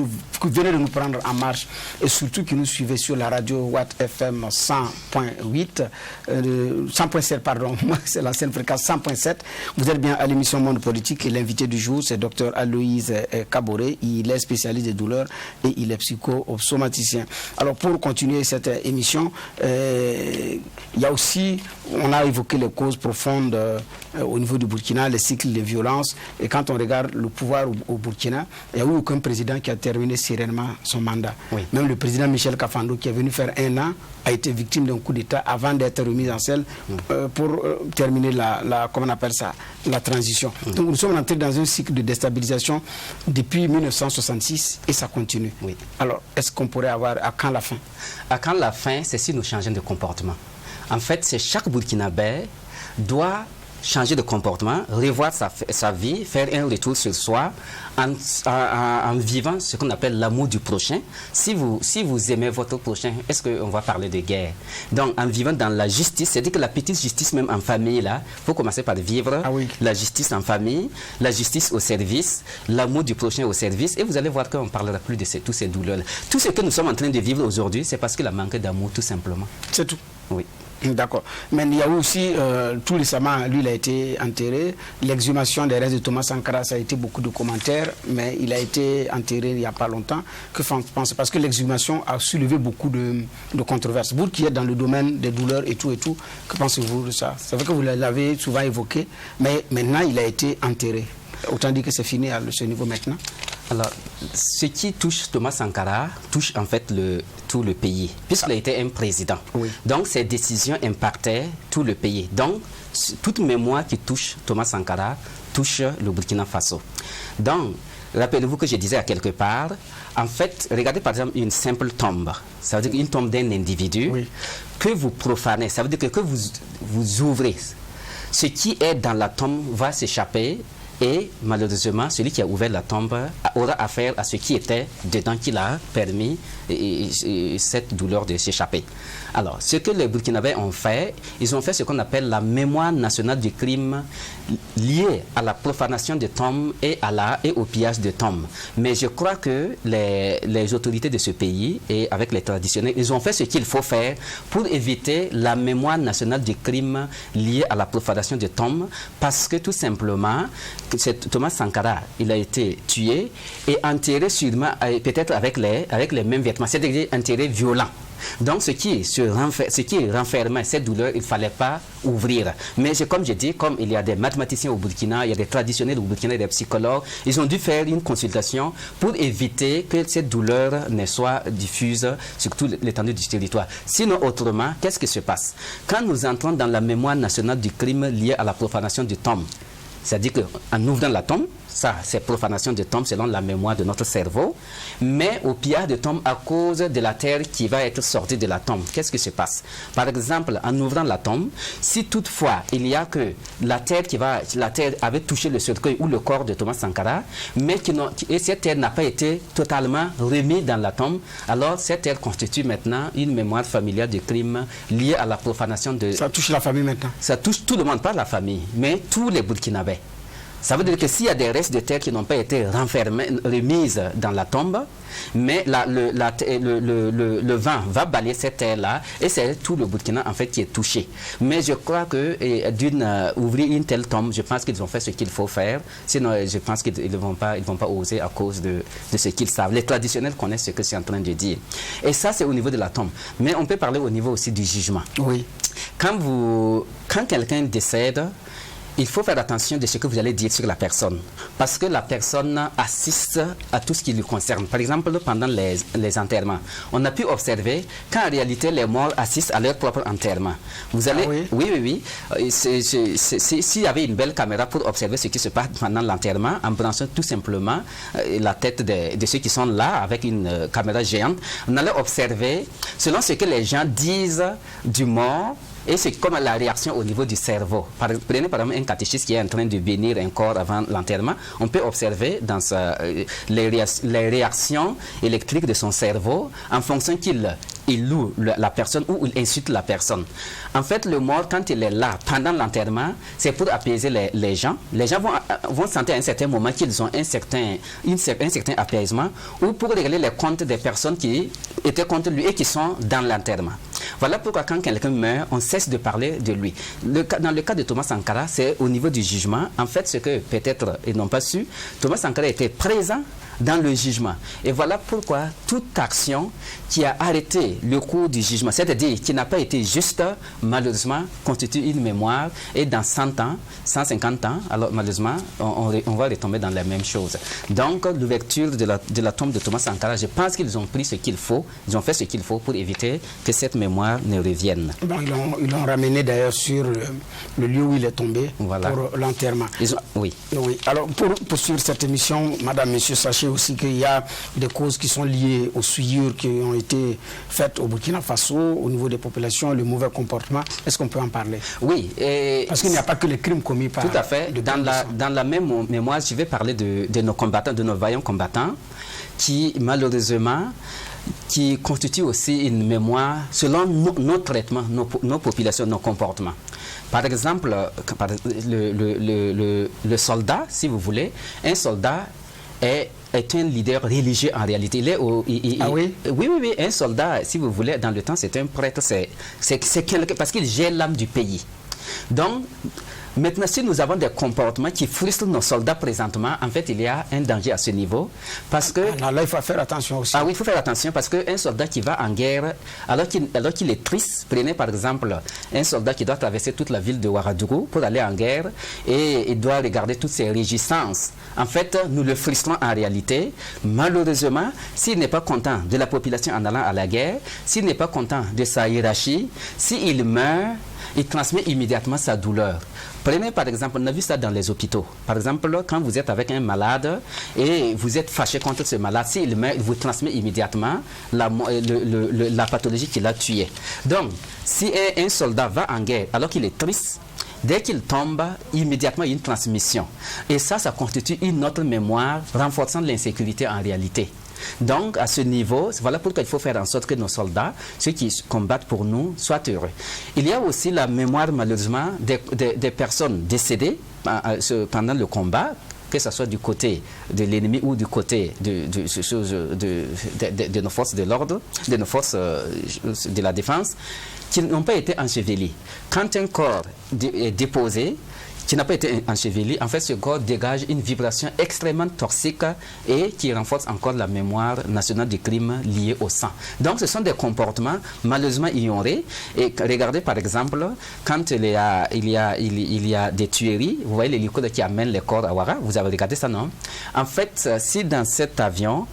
venez de nous prendre en marche et surtout qui nous suivez sur la radio Watt FM 100.8, 100.7 pardon, c'est l'ancienne fréquence 100.7. Vous êtes bien à l'émission Monde politique et l'invité du jour c'est docteur Aloïse Kaboré. Il est spécialiste des douleurs et il est psychosomaticien. Alors pour continuer cette émission, il y a aussi, on a évoqué les causes profondes au niveau du Burkina, les cycles de violence, et quand on regarde le pouvoir au Burkina, il n'y a eu aucun président qui a terminé sereinement son mandat. Oui. Même le président Michel Kafando qui est venu faire 1 an a été victime d'un coup d'État avant d'être remis en selle pour terminer comment on appelle ça, la transition. Donc nous sommes entrés dans un cycle de déstabilisation depuis 1966 et ça continue. Oui. Alors, est-ce qu'on pourrait avoir à quand la fin? À quand la fin, c'est si nous changeons de comportement. En fait, c'est chaque Burkinabé doit changer de comportement, revoir sa vie, faire un retour sur soi en vivant ce qu'on appelle l'amour du prochain. Si vous aimez votre prochain, est-ce qu'on va parler de guerre? Donc, en vivant dans la justice, c'est-à-dire que la petite justice même en famille, là, il faut commencer par vivre la justice en famille, la justice au service, l'amour du prochain au service, et vous allez voir qu'on ne parlera plus de toutes ces douleurs-là. Tout ce que nous sommes en train de vivre aujourd'hui, c'est parce qu'il a manqué d'amour, tout simplement. C'est tout? Oui. D'accord. Mais il y a aussi, tout récemment, lui, il a été enterré. L'exhumation des restes de Thomas Sankara, ça a été beaucoup de commentaires, mais il a été enterré il n'y a pas longtemps. Que pensez-vous? Parce que l'exhumation a soulevé beaucoup de controverses. Vous qui êtes dans le domaine des douleurs et tout, que pensez-vous de ça? C'est vrai que vous l'avez souvent évoqué, mais maintenant, il a été enterré. Autant dire que c'est fini à ce niveau maintenant. Alors, ce qui touche Thomas Sankara touche en fait tout le pays, puisqu'il a été un président. Oui. Donc, ses décisions impactaient tout le pays. Donc, toute mémoire qui touche Thomas Sankara touche le Burkina Faso. Donc, rappelez-vous que je disais à quelque part, en fait, regardez par exemple une simple tombe. Ça veut dire une tombe d'un individu que vous profanez. Ça veut dire que vous ouvrez. Ce qui est dans la tombe va s'échapper. Et malheureusement, celui qui a ouvert la tombe aura affaire à ce qui était dedans qui l'a permis cette douleur de s'échapper. Alors, ce que les Burkinabés ont fait, ils ont fait ce qu'on appelle la mémoire nationale du crime liée à la profanation de tombes et au pillage de tombes. Mais je crois que les autorités de ce pays et avec les traditionnels, ils ont fait ce qu'il faut faire pour éviter la mémoire nationale du crime liée à la profanation de tombes, parce que tout simplement, Thomas Sankara, il a été tué et enterré sûrement, peut-être avec les mêmes vêtements, c'est-à-dire enterré violent. Donc, ce qui renfermait cette douleur, il ne fallait pas ouvrir. Mais comme je dis, comme il y a des mathématiciens au Burkina, il y a des traditionnels au Burkina, des psychologues, ils ont dû faire une consultation pour éviter que cette douleur ne soit diffuse sur toute l'étendue du territoire. Sinon, autrement, qu'est-ce qui se passe? Quand nous entrons dans la mémoire nationale du crime lié à la profanation du tombe, C'est-à-dire qu'en ouvrant la tombe, ça c'est profanation de tombe selon la mémoire de notre cerveau, mais au pillage de tombe à cause de la terre qui va être sortie de la tombe. Qu'est-ce qui se passe? Par exemple, en ouvrant la tombe, si toutefois il y a que la terre avait touché le cercueil ou le corps de Thomas Sankara, mais et cette terre n'a pas été totalement remise dans la tombe, alors cette terre constitue maintenant une mémoire familiale de crimes liés à la profanation de... Ça touche la famille maintenant? Ça touche tout le monde, pas la famille, mais tous les Burkinabés. Ça veut dire que s'il y a des restes de terre qui n'ont pas été remises dans la tombe, mais le vent va balayer cette terre-là et c'est tout le Burkina en fait qui est touché. Mais je crois que ouvrir une telle tombe, je pense qu'ils ont fait ce qu'il faut faire. Sinon, je pense qu'ils ne vont pas oser à cause de ce qu'ils savent. Les traditionnels connaissent ce que je suis en train de dire. Et ça, c'est au niveau de la tombe. Mais on peut parler au niveau aussi du jugement. Oui. Quand quelqu'un décède, il faut faire attention de ce que vous allez dire sur la personne. Parce que la personne assiste à tout ce qui lui concerne. Par exemple, pendant les enterrements, on a pu observer qu'en réalité, les morts assistent à leur propre enterrement. Vous allez... Ah oui? Oui. S'il y avait une belle caméra pour observer ce qui se passe pendant l'enterrement, en branchant tout simplement la tête de ceux qui sont là avec une caméra géante, on allait observer, selon ce que les gens disent du mort, et c'est comme la réaction au niveau du cerveau. Prenez par exemple un catéchiste qui est en train de bénir un corps avant l'enterrement. On peut observer dans les réactions électriques de son cerveau en fonction qu'il loue la personne ou il insulte la personne. En fait, le mort, quand il est là pendant l'enterrement, c'est pour apaiser les gens. Les gens vont sentir à un certain moment qu'ils ont un certain apaisement ou pour régler les comptes des personnes qui étaient contre lui et qui sont dans l'enterrement. Voilà pourquoi quand quelqu'un meurt, on cesse de parler de lui. Dans le cas de Thomas Sankara, c'est au niveau du jugement. En fait, ce que peut-être ils n'ont pas su, Thomas Sankara était présent dans le jugement. Et voilà pourquoi toute action qui a arrêté le cours du jugement, c'est-à-dire qui n'a pas été juste, malheureusement, constitue une mémoire. Et dans 100 ans, 150 ans, alors malheureusement, on va retomber dans la même chose. Donc, l'ouverture de la tombe de Thomas Sankara, je pense qu'ils ont pris ce qu'il faut, ils ont fait ce qu'il faut pour éviter que cette mémoire ne revienne. Bon, ils l'ont ramené d'ailleurs sur le lieu où il est tombé, voilà, pour l'enterrement. Oui. Alors, pour poursuivre cette émission, madame, monsieur, sachez aussi qu'il y a des causes qui sont liées aux souillures qui ont été faites au Burkina Faso, au niveau des populations, le mauvais comportement. Est-ce qu'on peut en parler? Oui. Parce qu'il n'y a pas que les crimes commis par... Tout à fait. Dans la même mémoire, je vais parler de nos combattants, de nos vaillants combattants, qui malheureusement... qui constituent aussi une mémoire selon nos traitements, nos populations, nos comportements. Par exemple, le soldat, si vous voulez, un soldat est un leader religieux en réalité. Oui? Oui, un soldat, si vous voulez, dans le temps, c'est un prêtre, c'est quelqu'un, parce qu'il gère l'âme du pays. Donc, maintenant, si nous avons des comportements qui frustrent nos soldats présentement, en fait, il y a un danger à ce niveau. Parce que... là, il faut faire attention aussi. Ah oui, il faut faire attention parce qu'un soldat qui va en guerre, alors qu'il est triste, prenez par exemple un soldat qui doit traverser toute la ville de Ouagadougou pour aller en guerre et il doit regarder toutes ses réjouissances. En fait, nous le frustrons en réalité. Malheureusement, s'il n'est pas content de la population en allant à la guerre, s'il n'est pas content de sa hiérarchie, s'il meurt, il transmet immédiatement sa douleur. Prenez par exemple, on a vu ça dans les hôpitaux. Par exemple, quand vous êtes avec un malade et vous êtes fâché contre ce malade, s'il meurt, il vous transmet immédiatement la pathologie qui l'a tué. Donc, si un soldat va en guerre alors qu'il est triste, dès qu'il tombe, immédiatement il y a une transmission. Et ça constitue une autre mémoire renforçant l'insécurité en réalité. Donc, à ce niveau, voilà pourquoi il faut faire en sorte que nos soldats, ceux qui combattent pour nous, soient heureux. Il y a aussi la mémoire, malheureusement, des personnes décédées pendant le combat, que ce soit du côté de l'ennemi ou du côté de nos forces de l'ordre, de nos forces de la défense, qui n'ont pas été ensevelis. Quand un corps est déposé, qui n'a pas été enseveli, en fait, ce corps dégage une vibration extrêmement toxique et qui renforce encore la mémoire nationale du crime lié au sang. Donc, ce sont des comportements malheureusement ignorés. Et regardez, par exemple, quand il y a des tueries, vous voyez l'hélicoptère qui amène les corps à Ouara, vous avez regardé ça, non? En fait, si dans cet avion,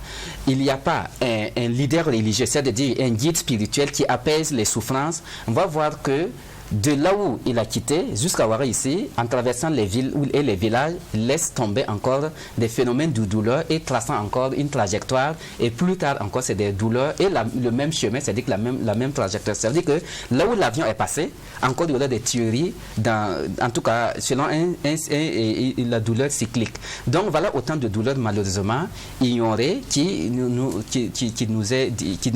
il n'y a pas un leader religieux, c'est-à-dire un guide spirituel qui apaise les souffrances, on va voir que de là où il a quitté jusqu'à Ouaré ici, en traversant les villes et les villages, laisse tomber encore des phénomènes de douleur et traçant encore une trajectoire. Et plus tard encore, c'est des douleurs et le même chemin, c'est-à-dire que la même trajectoire. Ça veut dire que là où l'avion est passé, encore il y aura des tueries, en tout cas selon la douleur cyclique. Donc voilà autant de douleurs malheureusement ignorées qui nous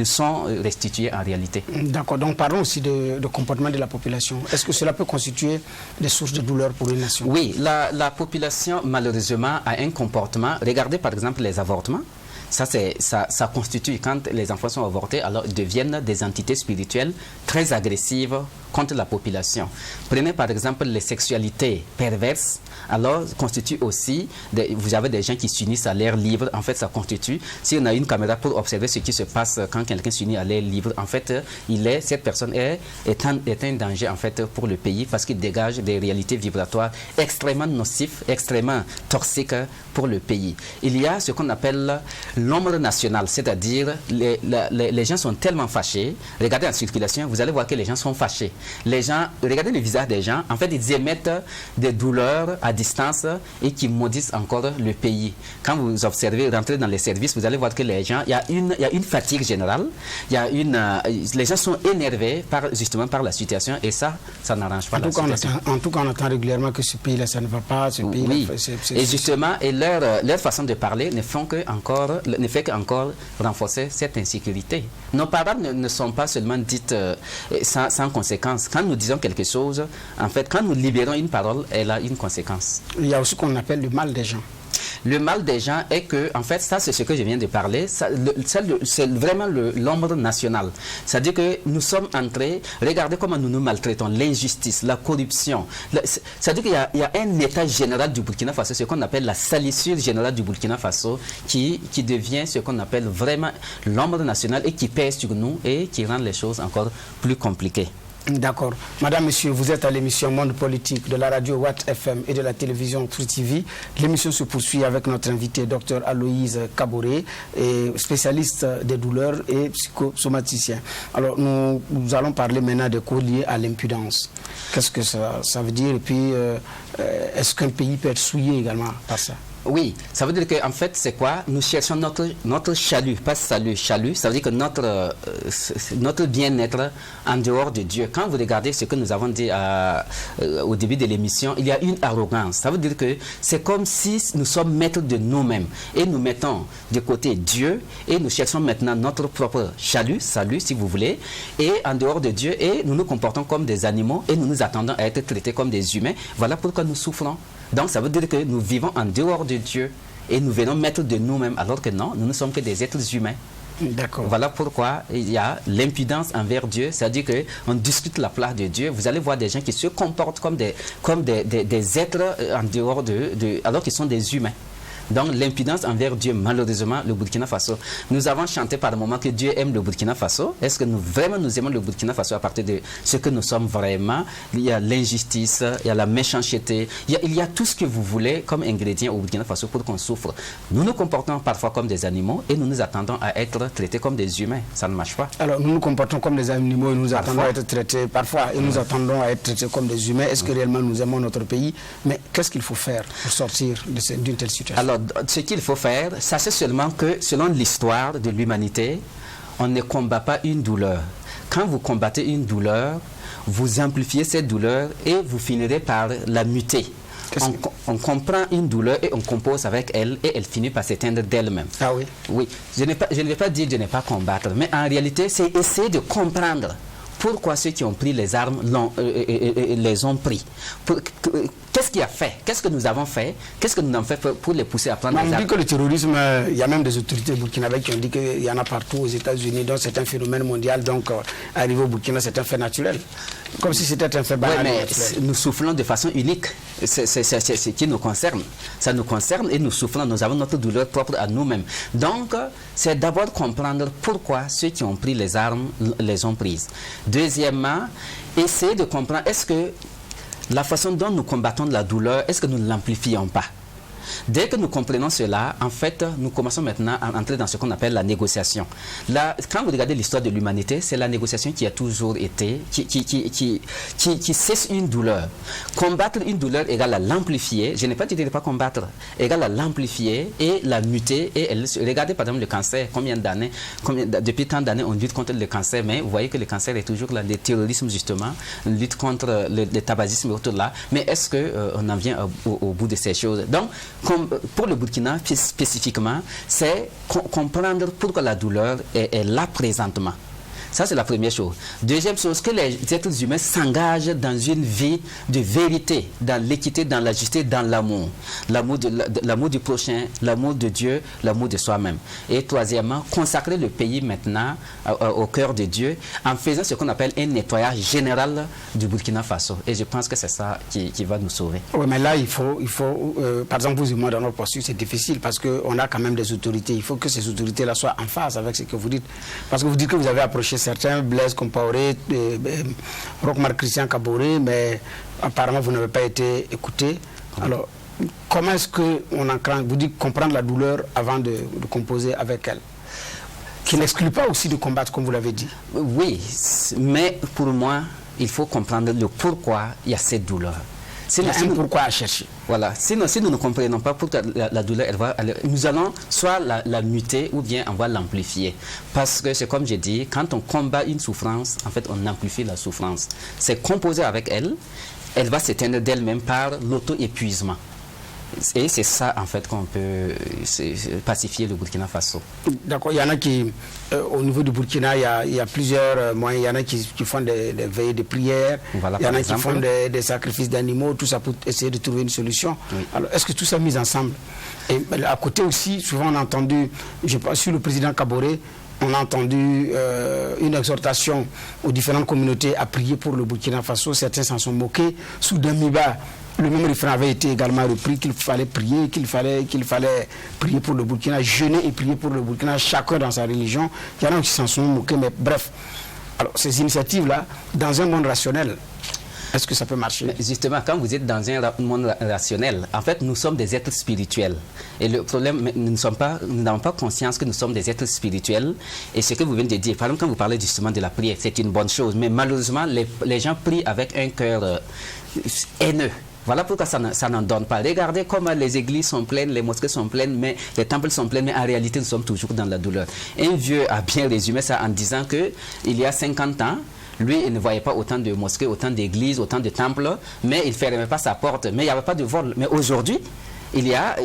sont restituées en réalité. D'accord, donc parlons aussi de comportement de la population. Est-ce que cela peut constituer des sources de douleur pour une nation? Oui, la population malheureusement a un comportement. Regardez par exemple les avortements. Ça constitue, quand les enfants sont avortés, alors ils deviennent des entités spirituelles très agressives contre la population. Prenez par exemple les sexualités perverses, alors constitue aussi, vous avez des gens qui s'unissent à l'air libre, en fait ça constitue, si on a une caméra pour observer ce qui se passe quand quelqu'un s'unit à l'air libre, en fait cette personne est un danger en fait pour le pays parce qu'il dégage des réalités vibratoires extrêmement nocives, extrêmement toxiques pour le pays. Il y a ce qu'on appelle l'ombre nationale, c'est-à-dire les gens sont tellement fâchés, regardez en circulation, vous allez voir que les gens sont fâchés. Les gens, regardez le visage des gens, en fait ils émettent des douleurs à distance et qui maudissent encore le pays. Quand vous observez, rentrez dans les services, vous allez voir que les gens, il y a une fatigue générale, les gens sont énervés justement par la situation et ça n'arrange pas la situation. En tout cas, on entend régulièrement que ce pays-là, ça ne va pas, ce pays-là... Oui, et justement, leur façon de parler ne fait qu'encore renforcer cette insécurité. Nos paroles ne sont pas seulement dites sans conséquence. Quand nous disons quelque chose, en fait, quand nous libérons une parole, elle a une conséquence. Il y a aussi ce qu'on appelle le mal des gens. Le mal des gens est que, en fait, ça c'est ce que je viens de parler, c'est vraiment l'ombre nationale. C'est-à-dire que nous sommes entrés, regardez comment nous nous maltraitons, l'injustice, la corruption. C'est-à-dire qu'il y a un état général du Burkina Faso, ce qu'on appelle la salissure générale du Burkina Faso, qui devient ce qu'on appelle vraiment l'ombre nationale et qui pèse sur nous et qui rend les choses encore plus compliquées. D'accord. Madame, Monsieur, vous êtes à l'émission Monde Politique de la radio Watt FM et de la télévision Free TV. L'émission se poursuit avec notre invité, Dr Aloïse Kaboré, spécialiste des douleurs et psychosomaticien. Alors, nous allons parler maintenant des causes liées à l'impudence. Qu'est-ce que ça veut dire? Et puis, est-ce qu'un pays peut être souillé également par ça? Oui, ça veut dire qu'en fait, c'est quoi? Nous cherchons notre chalut, pas salut, chalut. Ça veut dire que notre bien-être en dehors de Dieu. Quand vous regardez ce que nous avons dit au début de l'émission, il y a une arrogance. Ça veut dire que c'est comme si nous sommes maîtres de nous-mêmes. Et nous mettons de côté Dieu et nous cherchons maintenant notre propre chalut, salut si vous voulez, et en dehors de Dieu. Et nous nous comportons comme des animaux et nous nous attendons à être traités comme des humains. Voilà pourquoi nous souffrons. Donc ça veut dire que nous vivons en dehors de Dieu et nous venons mettre de nous-mêmes alors que non, nous ne sommes que des êtres humains. D'accord. Voilà pourquoi il y a l'impudence envers Dieu, c'est-à-dire qu'on discute la place de Dieu. Vous allez voir des gens qui se comportent comme des êtres en dehors alors qu'ils sont des humains. Donc l'impudence envers Dieu, malheureusement, le Burkina Faso. Nous avons chanté par moment que Dieu aime le Burkina Faso. Est-ce que nous aimons le Burkina Faso à partir de ce que nous sommes vraiment? Il y a l'injustice, il y a la méchanceté, il y a tout ce que vous voulez comme ingrédient au Burkina Faso pour qu'on souffre. Nous nous comportons parfois comme des animaux et nous nous attendons à être traités comme des humains. Ça ne marche pas. Alors nous nous comportons comme des animaux et nous attendons à être traités parfois et nous attendons à être traités comme des humains. Est-ce que réellement nous aimons notre pays? Mais qu'est-ce qu'il faut faire pour sortir d'une telle situation? Alors, ce qu'il faut faire, sachez seulement que selon l'histoire de l'humanité, on ne combat pas une douleur. Quand vous combattez une douleur, vous amplifiez cette douleur et vous finirez par la muter. On comprend une douleur et on compose avec elle et elle finit par s'éteindre d'elle-même. Ah oui? Oui. Je ne vais pas dire de ne pas combattre, mais en réalité, c'est essayer de comprendre pourquoi ceux qui ont pris les armes les ont pris. Qu'est-ce qui a fait? Qu'est-ce que nous avons fait? Qu'est-ce que nous avons fait pour les pousser à prendre les armes? On dit que le terrorisme, il y a même des autorités burkinabées qui ont dit qu'il y en a partout aux États-Unis, donc c'est un phénomène mondial, donc arriver au Burkina, c'est un fait naturel. Comme si c'était un fait banal. Oui, mais nous souffrons de façon unique. C'est ce qui nous concerne. Ça nous concerne et nous souffrons. Nous avons notre douleur propre à nous-mêmes. Donc, c'est d'abord comprendre pourquoi ceux qui ont pris les armes les ont prises. Deuxièmement, essayer de comprendre, est-ce que la façon dont nous combattons la douleur, est-ce que nous ne l'amplifions pas? Dès que nous comprenons cela, en fait, nous commençons maintenant à entrer dans ce qu'on appelle la négociation. Là, quand vous regardez l'histoire de l'humanité, c'est la négociation qui a toujours été, qui cesse une douleur. Combattre une douleur égale à l'amplifier. Je n'ai pas dit de ne pas combattre. Égale à l'amplifier et la muter. Et regardez par exemple le cancer. Combien d'années, depuis tant d'années, on lutte contre le cancer, mais vous voyez que le cancer est toujours là, le terrorisme justement, on lutte contre le tabagisme autour de là. Mais est-ce qu'on en vient au bout de ces choses? Donc, pour le Burkina spécifiquement, c'est comprendre pourquoi la douleur est là présentement. Ça, c'est la première chose. Deuxième chose, que les êtres humains s'engagent dans une vie de vérité, dans l'équité, dans la justice, dans l'amour. L'amour du prochain, l'amour de Dieu, l'amour de soi-même. Et troisièmement, consacrer le pays maintenant au cœur de Dieu en faisant ce qu'on appelle un nettoyage général du Burkina Faso. Et je pense que c'est ça qui va nous sauver. Oui, mais là, il faut par exemple, vous et moi, dans notre posture, c'est difficile parce qu'on a quand même des autorités. Il faut que ces autorités-là soient en phase avec ce que vous dites. Parce que vous dites que vous avez approché certains, Blaise Compaoré, Roch-Marc Christian Kaboré, mais apparemment vous n'avez pas été écouté. Alors, comment est-ce qu'on en craint? Vous dites comprendre la douleur avant de composer avec elle, qui n'exclut pas aussi de combattre, comme vous l'avez dit. Oui, mais pour moi, il faut comprendre le pourquoi il y a cette douleur. Pourquoi à chercher? Voilà. Sinon, si nous ne comprenons pas pourquoi la douleur, nous allons soit la muter ou bien on va l'amplifier. Parce que c'est comme j'ai dit, quand on combat une souffrance, en fait, on amplifie la souffrance. C'est composer avec elle, elle va s'éteindre d'elle-même par l'auto-épuisement. Et c'est ça, en fait, qu'on peut pacifier le Burkina Faso. D'accord. Il y en a qui, au niveau du Burkina, il y a plusieurs moyens. Il y en a qui font des veillées de prière. Voilà, il y en a qui font des sacrifices d'animaux, tout ça pour essayer de trouver une solution. Oui. Alors, est-ce que tout ça mis ensemble? Et à côté aussi, souvent on a entendu, je pense sur le président Kaboré, on a entendu une exhortation aux différentes communautés à prier pour le Burkina Faso. Certains s'en sont moqués. Sous Damiba, le même refrain avait été également repris, qu'il fallait prier, qu'il fallait prier pour le Burkina, jeûner et prier pour le Burkina, chacun dans sa religion. Il y en a qui s'en sont moqués, mais bref. Alors, ces initiatives-là, dans un monde rationnel, est-ce que ça peut marcher? Mais justement, quand vous êtes dans un monde rationnel, en fait, nous sommes des êtres spirituels. Et le problème, nous n'avons pas conscience que nous sommes des êtres spirituels. Et ce que vous venez de dire, par exemple, quand vous parlez justement de la prière, c'est une bonne chose. Mais malheureusement, les gens prient avec un cœur haineux. Voilà pourquoi ça n'en donne pas. Regardez comment les églises sont pleines, les mosquées sont pleines, mais les temples sont pleins, mais en réalité, nous sommes toujours dans la douleur. Un vieux a bien résumé ça en disant qu'il y a 50 ans, lui, il ne voyait pas autant de mosquées, autant d'églises, autant de temples, mais il ne fermait pas sa porte. Mais il n'y avait pas de vol. Mais aujourd'hui, il y a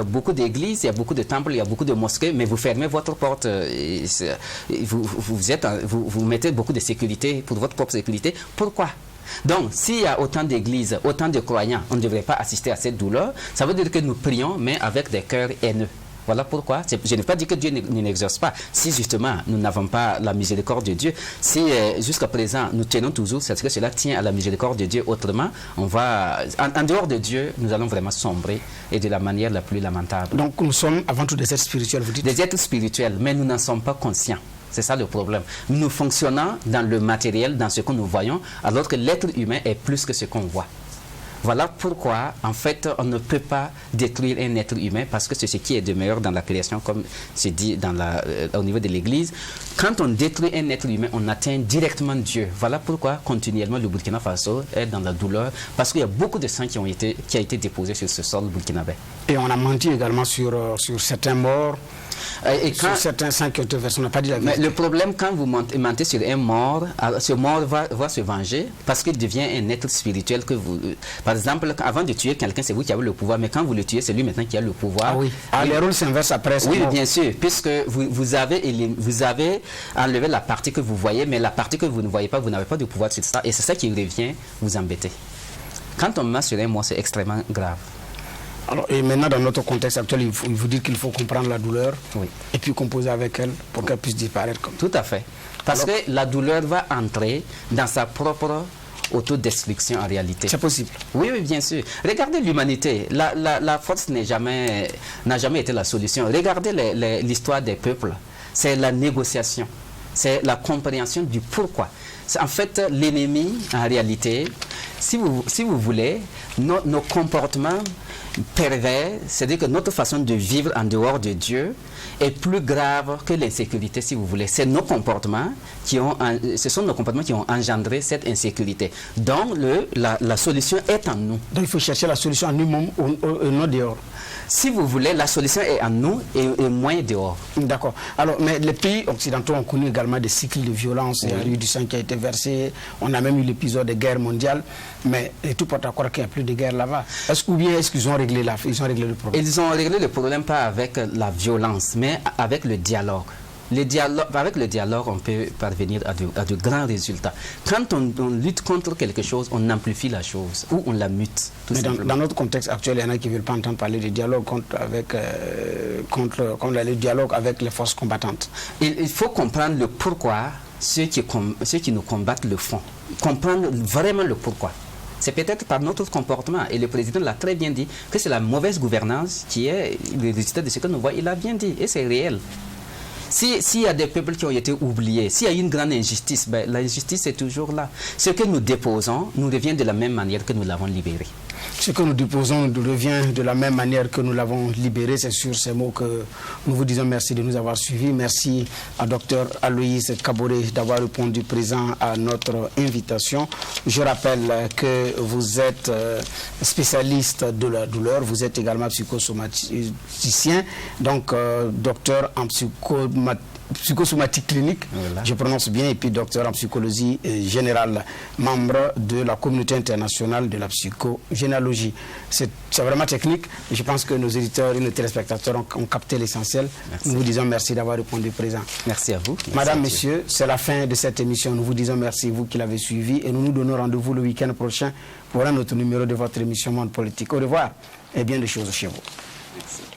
beaucoup d'églises, il y a beaucoup de temples, il y a beaucoup de mosquées, mais vous fermez votre porte. Vous mettez beaucoup de sécurité pour votre propre sécurité. Pourquoi? Donc, s'il y a autant d'églises, autant de croyants, on ne devrait pas assister à cette douleur. Ça veut dire que nous prions, mais avec des cœurs haineux. Voilà pourquoi, je n'ai pas dit que Dieu n'exerce pas. Si justement nous n'avons pas la miséricorde de Dieu, si jusqu'à présent nous tenons toujours, c'est que cela tient à la miséricorde de Dieu. Autrement, on va, en dehors de Dieu, nous allons vraiment sombrer et de la manière la plus lamentable. Donc nous sommes avant tout des êtres spirituels, vous dites? Des êtres spirituels, mais nous n'en sommes pas conscients. C'est ça le problème. Nous fonctionnons dans le matériel, dans ce que nous voyons, alors que l'être humain est plus que ce qu'on voit. Voilà pourquoi, en fait, on ne peut pas détruire un être humain parce que c'est ce qui est de meilleur dans la création, comme c'est dit au niveau de l'Église. Quand on détruit un être humain, on atteint directement Dieu. Voilà pourquoi, continuellement, le Burkina Faso est dans la douleur parce qu'il y a beaucoup de sang qui a été déposé sur ce sol burkinabé. Et on a menti également sur certains morts. Et sur certains sangs qui ont été versés, on n'a pas dit la vérité. Mais le problème, quand vous mentez sur un mort, ce mort va se venger parce qu'il devient un être spirituel que vous... Par exemple, avant de tuer quelqu'un, c'est vous qui avez le pouvoir, mais quand vous le tuez, c'est lui maintenant qui a le pouvoir. Ah oui. Les rôles s'inversent après. Oui, bien sûr, puisque vous avez enlevé la partie que vous voyez, mais la partie que vous ne voyez pas, vous n'avez pas de pouvoir sur ça. Et c'est ça qui revient vous embêter. Quand on ment sur un mort, c'est extrêmement grave. Alors, et maintenant, dans notre contexte actuel, il vous dit qu'il faut comprendre la douleur, oui, et puis composer avec elle pour qu'elle puisse disparaître. Tout à fait. Parce que la douleur va entrer dans sa propre autodestruction en réalité. C'est possible. Oui, oui, bien sûr. Regardez l'humanité. La force n'a jamais été la solution. Regardez l'histoire des peuples. C'est la négociation. c'est la compréhension du pourquoi. En fait, l'ennemi, en réalité, si vous voulez, nos comportements pervers, c'est-à-dire que notre façon de vivre en dehors de Dieu est plus grave que l'insécurité, si vous voulez. C'est nos comportements ce sont nos comportements qui ont engendré cette insécurité. Donc, la solution est en nous. Donc, il faut chercher la solution en nous-mêmes et non dehors. Si vous voulez, la solution est en nous et moins dehors. D'accord. Alors, mais les pays occidentaux ont connu également des cycles de violence. Il y a eu du sang qui a été versé. On a même eu l'épisode de guerre mondiale. Mais tout porte à croire qu'il n'y a plus de guerre là-bas. Est-ce qu'ils ont réglé le problème? Ils ont réglé le problème pas avec la violence, mais avec le dialogue. Avec le dialogue, on peut parvenir à de grands résultats. Quand on lutte contre quelque chose, on amplifie la chose ou on la mute. Mais dans notre contexte actuel, il y en a qui ne veulent pas entendre parler de dialogue le dialogue avec les forces combattantes. Il faut comprendre le pourquoi ceux qui nous combattent le font. Comprendre vraiment le pourquoi. C'est peut-être par notre comportement. Et le président l'a très bien dit que c'est la mauvaise gouvernance qui est le résultat de ce que nous voyons. Il a bien dit et c'est réel. S'il y a des peuples qui ont été oubliés, s'il y a une grande injustice, l'injustice est toujours là. Ce que nous déposons nous revient de la même manière que nous l'avons libéré. Ce que nous déposons nous revient de la même manière que nous l'avons libéré. C'est sur ces mots que nous vous disons merci de nous avoir suivis. Merci à Dr Aloïs Kaboré d'avoir répondu présent à notre invitation. Je rappelle que vous êtes spécialiste de la douleur. Vous êtes également psychosomaticien, donc docteur en psychosomatique clinique, voilà. Je prononce bien, et puis docteur en psychologie générale, membre de la communauté internationale de la psychogénéalogie. C'est vraiment technique. Je pense que nos éditeurs et nos téléspectateurs ont capté l'essentiel. Nous vous disons merci d'avoir répondu présent. Merci à vous. Merci. Madame, messieurs, c'est la fin de cette émission. Nous vous disons merci, vous qui l'avez suivi, et nous nous donnons rendez-vous le week-end prochain pour un autre numéro de votre émission Monde Politique. Au revoir et bien de choses chez vous. Merci.